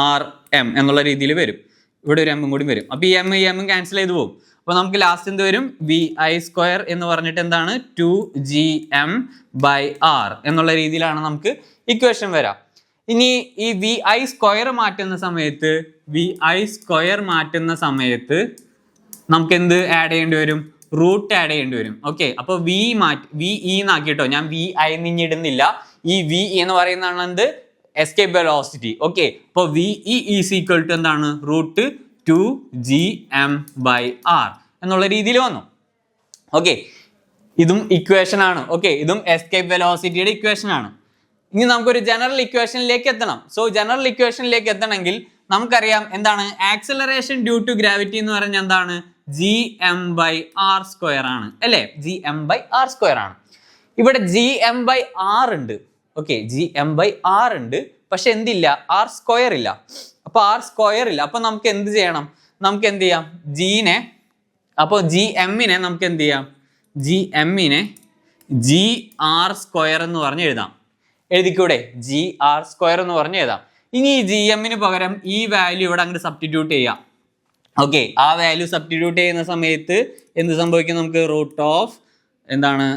R M എന്നുള്ള രീതിയിൽ വരും. ഇവിടെ ഒരു എമ്മും കൂടി വരും. അപ്പോൾ ഈ എമ്മും ക്യാൻസൽ ചെയ്ത് പോകും. അപ്പോൾ നമുക്ക് ലാസ്റ്റ് എന്ത് വരും? വി ഐ സ്ക്വയർ എന്ന് പറഞ്ഞിട്ട് എന്താണ്? 2gm ബൈ ആർ എന്നുള്ള രീതിയിലാണ് നമുക്ക് ഇക്വേഷൻ വരാം. ഇനി ഈ വി ഐ സ്ക്വയർ മാറ്റുന്ന സമയത്ത് നമുക്ക് എന്ത് ആഡ് ചെയ്യേണ്ടി വരും? റൂട്ട് ആഡ് ചെയ്യേണ്ടി വരും. ഓക്കെ, അപ്പോൾ വി ഇ എന്നാക്കിട്ടോ, ഞാൻ വി ഐ നിന്നിടുന്നില്ല. ഈ വി എന്ന് പറയുന്നതാണ് എന്ത്? Escape velocity. ഓക്കെ, അപ്പോൾ V E is equal to എന്താണ്? റൂട്ട് 2gm ബൈ ആർ എന്നുള്ള രീതിയിൽ വന്നു. ഓക്കെ, ഇതും ഇക്വേഷൻ ആണ്. ഓക്കെ, ഇതും എസ്കേപ്പ് വെലോസിറ്റിയുടെ ഇക്വേഷൻ ആണ്. ഇനി നമുക്കൊരു ജനറൽ ഇക്വേഷനിലേക്ക് എത്തണം. സോ ജനറൽ ഇക്വേഷനിലേക്ക് എത്തണമെങ്കിൽ നമുക്കറിയാം എന്താണ്? ആക്സലറേഷൻ ഡ്യൂ ടു ഗ്രാവിറ്റി എന്ന് പറഞ്ഞാൽ എന്താണ്? G M by R square ആണ് അല്ലേ? G M by R square ആണ്. ഇവിടെ ജി എം ബൈ ആർ ഉണ്ട്. Okay, G M by R ഉണ്ട്, പക്ഷെ എന്തില്ല? ആർ സ്ക്വയർ ഇല്ല. അപ്പൊ ആർ സ്ക്വയർ ഇല്ല. അപ്പൊ നമുക്ക് എന്ത് ചെയ്യണം? നമുക്ക് എന്ത് ചെയ്യാം? ജീനെ, അപ്പോൾ ജി എമ്മിനെ നമുക്ക് എന്ത് ചെയ്യാം? ജി എമ്മിനെ ജി ആർ സ്ക്വയർ എന്ന് പറഞ്ഞ് എഴുതാം. എഴുതിക്കൂടെ? ജി ആർ സ്ക്വയർ എന്ന് പറഞ്ഞ് എഴുതാം. ഇനി ഈ ജി എമ്മിന് പകരം ഈ വാല്യൂ ഇവിടെ അങ്ങോട്ട് സബ്സ്റ്റിറ്റ്യൂട്ട് ചെയ്യാം. ഓക്കെ, ആ വാല്യൂ സബ്സ്റ്റിറ്റ്യൂട്ട് ചെയ്യുന്ന സമയത്ത് എന്ത് സംഭവിക്കും? നമുക്ക് റൂട്ട് ഓഫ് എന്താണ്?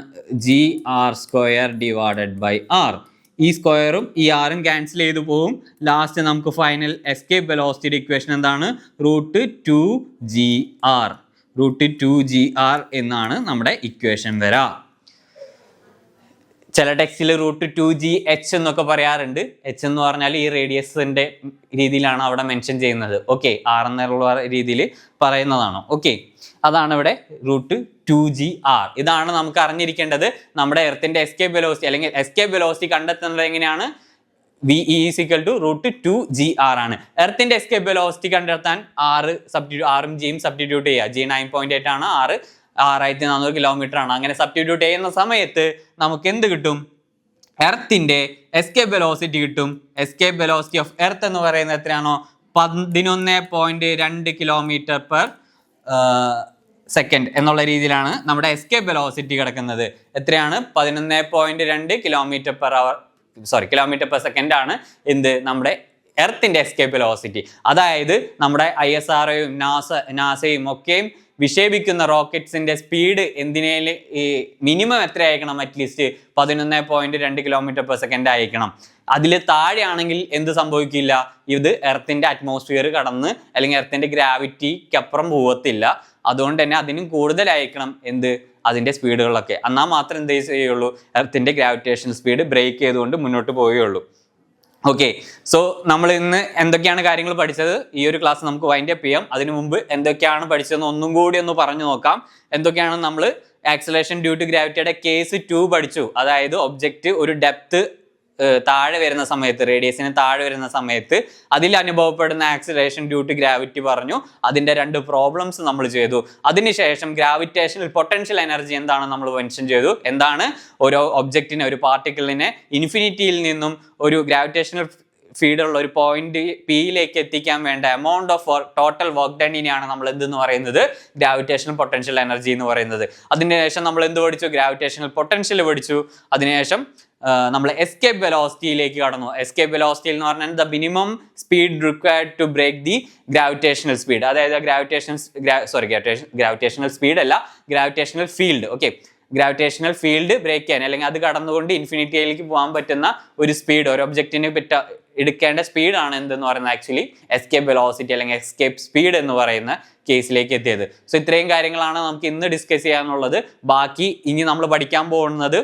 G R square divided by R. ഈ സ്ക്വയറും ഈ ആറും ക്യാൻസൽ ചെയ്തു പോകും. ലാസ്റ്റ് നമുക്ക് ഫൈനൽ എസ്കേപ്പ് വെലോസിറ്റി ഇക്വേഷൻ എന്താണ്? റൂട്ട് 2gr എന്നാണ് നമ്മുടെ ഇക്വേഷൻ വരാ. ചില ടെക്സ്റ്റിൽ റൂട്ട് 2gh എന്നൊക്കെ പറയാറുണ്ട്. എച്ച് എന്ന് പറഞ്ഞാൽ ഈ റേഡിയസിന്റെ രീതിയിലാണ് അവിടെ മെൻഷൻ ചെയ്യുന്നത്. ഓക്കെ, ആർ എന്നുള്ള രീതിയിൽ പറയുന്നതാണ്. ഓക്കെ, അതാണ് ഇവിടെ റൂട്ട് 2gr. ഇതാണ് നമുക്ക് അറിഞ്ഞിരിക്കേണ്ടത്. നമ്മുടെ എർത്തിന്റെ എസ്കേപ്പ് വെലോസിറ്റി അല്ലെങ്കിൽ എസ്കേപ്പ് വെലോസിറ്റി കണ്ടെത്തുന്നത് എങ്ങനെയാണ്? V is equal to root 2gr ആണ്. എർത്തിന്റെ എസ്കേപ്പ് വെലോസിറ്റി കണ്ടെത്താൻ ആറും ജിയും സബ്സ്റ്റിറ്റ്യൂട്ട് ചെയ്യുക. ജി 9.8 ആണ്, 6400 കിലോമീറ്റർ ആണ്. അങ്ങനെ സബ്സ്റ്റിറ്റ്യൂട്ട് ചെയ്യുന്ന സമയത്ത് നമുക്ക് എന്ത് കിട്ടും? എർത്തിന്റെ എസ്കേപ്പ് വെലോസിറ്റി കിട്ടും. എസ്കേപ്പ് വെലോസിറ്റി ഓഫ് എർത്ത് എന്ന് പറയുന്നത് എത്രയാണോ? 11.2 കിലോമീറ്റർ പെർ സെക്കൻഡ് എന്നുള്ള രീതിയിലാണ് നമ്മുടെ എസ്കേപ്പ് വെലോസിറ്റി കിടക്കുന്നത്. എത്രയാണ്? 11.2 കിലോമീറ്റർ പെർ സെക്കൻഡ് ആണ് എന്ത്? നമ്മുടെ എർത്തിന്റെ എസ്കേപ്പ് വെലോസിറ്റി. അതായത് നമ്മുടെ ISROയും നാസയും ഒക്കെയും വിക്ഷേപിക്കുന്ന റോക്കറ്റ്സിന്റെ സ്പീഡ് എന്തിനേലും ഈ മിനിമം എത്ര ആയിരിക്കണം? അറ്റ്ലീസ്റ്റ് 11.2 കിലോമീറ്റർ പെർ സെക്കൻഡ് ആയിരിക്കണം. അതിൽ താഴെയാണെങ്കിൽ എന്ത് സംഭവിക്കില്ല? ഇത് എർത്തിന്റെ അറ്റ്മോസ്ഫിയർ കടന്ന് അല്ലെങ്കിൽ എർത്തിന്റെ ഗ്രാവിറ്റിക്കപ്പുറം പോകത്തില്ല. അതുകൊണ്ട് തന്നെ അതിനും കൂടുതലായിരിക്കണം എന്ത്? അതിന്റെ സ്പീഡുകളൊക്കെ. എന്നാൽ മാത്രം എന്ത് ചെയ്യുള്ളൂ? എർത്തിന്റെ ഗ്രാവിറ്റേഷണൽ സ്പീഡ് ബ്രേക്ക് ചെയ്തുകൊണ്ട് മുന്നോട്ട് പോവുകയുള്ളൂ. ഓക്കെ, സോ നമ്മൾ ഇന്ന് എന്തൊക്കെയാണ് കാര്യങ്ങൾ പഠിച്ചത് ഈ ഒരു ക്ലാസ് നമുക്ക് വൈൻഡ് അപ്പ് ചെയ്യാം. അതിനു മുമ്പ് എന്തൊക്കെയാണ് പഠിച്ചതെന്ന് ഒന്നും കൂടി ഒന്ന് പറഞ്ഞു നോക്കാം. എന്തൊക്കെയാണ് നമ്മൾ ആക്സലേഷൻ ഡ്യൂ ടു ഗ്രാവിറ്റിയുടെ കേസ് 2 പഠിച്ചു. അതായത് ഒബ്ജക്റ്റ് ഒരു ഡെപ്ത് താഴെ വരുന്ന സമയത്ത്, റേഡിയസിന് താഴെ വരുന്ന സമയത്ത് അതിൽ അനുഭവപ്പെടുന്ന ആക്സിലറേഷൻ ഡ്യൂ ടു ഗ്രാവിറ്റി പറഞ്ഞു. അതിന്റെ 2 പ്രോബ്ലംസ് നമ്മൾ ചെയ്തു. അതിനുശേഷം ഗ്രാവിറ്റേഷണൽ പൊട്ടൻഷ്യൽ എനർജി എന്താണെന്ന് നമ്മൾ മെൻഷൻ ചെയ്തു. എന്താണ് ഓരോ ഒബ്ജക്റ്റിനെ, ഒരു പാർട്ടിക്കിളിനെ ഇൻഫിനിറ്റിയിൽ നിന്നും ഒരു ഗ്രാവിറ്റേഷണൽ ഫീൽഡുള്ള ഒരു പോയിന്റ് പിയിലേക്ക് എത്തിക്കാൻ വേണ്ട എമൗണ്ട് ഓഫ് ടോട്ടൽ വർക്ക് ഡണ്ണിനെയാണ് നമ്മൾ എന്തെന്ന് പറയുന്നത്, ഗ്രാവിറ്റേഷണൽ പൊട്ടൻഷ്യൽ എനർജി എന്ന് പറയുന്നത്. അതിനുശേഷം നമ്മൾ എന്ത് പഠിച്ചു, ഗ്രാവിറ്റേഷണൽ പൊട്ടൻഷ്യൽ പഠിച്ചു. അതിനുശേഷം നമ്മൾ എസ്കേപ്പ് വെലോസിറ്റിയിലേക്ക് കടന്നു. എസ്കേപ്പ് വെലോസിറ്റി എന്ന് പറഞ്ഞാൽ the minimum speed required to break the gravitational speed. അതായത് ഗ്രാവിറ്റേഷണൽ സ്പീഡ് അല്ല, gravitational field. Okay, gravitational field break ചെയ്യാൻ അല്ലെങ്കിൽ അത് കടന്നുകൊണ്ട് ഇൻഫിനിറ്റിയിലേക്ക് പോകാൻ പറ്റുന്ന ഒരു സ്പീഡ്, ഒരു ഒബ്ജക്റ്റിന് എടുക്കേണ്ട സ്പീഡാണ് എന്തെന്ന് പറയുന്നത് ആക്ച്വലി എസ്കേപ്പ് വെലോസിറ്റി അല്ലെങ്കിൽ എസ്കേപ്പ് സ്പീഡ് എന്ന് പറയുന്ന കേസിലേക്ക് എത്തിയത്. സോ ഇത്രയും കാര്യങ്ങളാണ് നമുക്ക് ഇന്ന് ഡിസ്കസ് ചെയ്യാനുള്ളത്. ബാക്കി ഇനി നമ്മൾ പഠിക്കാൻ പോകുന്നത്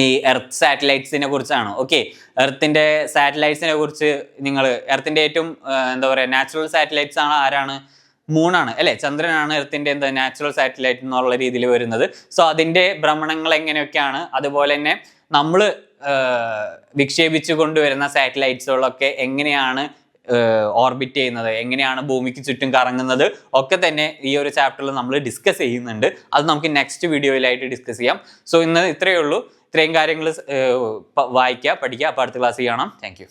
ഈ എർത്ത് സാറ്റലൈറ്റ്സിനെ കുറിച്ചാണ്. ഓക്കെ, എർത്തിന്റെ സാറ്റലൈറ്റ്സിനെ കുറിച്ച് നിങ്ങൾ, എർത്തിന്റെ ഏറ്റവും എന്താ പറയുക നാച്ചുറൽ സാറ്റലൈറ്റ്സ് ആണ് ആരാണ്, മൂണാണ് അല്ലെ, ചന്ദ്രനാണ് എർത്തിന്റെ നാച്ചുറൽ സാറ്റലൈറ്റ് എന്നുള്ള രീതിയിൽ വരുന്നത്. സോ അതിന്റെ ഭ്രമണങ്ങൾ എങ്ങനെയൊക്കെയാണ്, അതുപോലെ തന്നെ നമ്മൾ വിക്ഷേപിച്ചു കൊണ്ടുവരുന്ന സാറ്റലൈറ്റ്സുകളൊക്കെ എങ്ങനെയാണ് ഓർബിറ്റ് ചെയ്യുന്നത്, എങ്ങനെയാണ് ഭൂമിക്ക് ചുറ്റും കറങ്ങുന്നത് ഒക്കെ തന്നെ ഈ ഒരു ചാപ്റ്ററിൽ നമ്മൾ ഡിസ്കസ് ചെയ്യുന്നുണ്ട്. അത് നമുക്ക് നെക്സ്റ്റ് വീഡിയോയിലായിട്ട് ഡിസ്കസ് ചെയ്യാം. സോ ഇന്ന് ഇത്രയേ ഉള്ളൂ. ഇത്രയും കാര്യങ്ങൾ വായിക്കുക, പഠിക്കുക. അപ്പോൾ അടുത്ത ക്ലാസ് കാണാം. Thank you.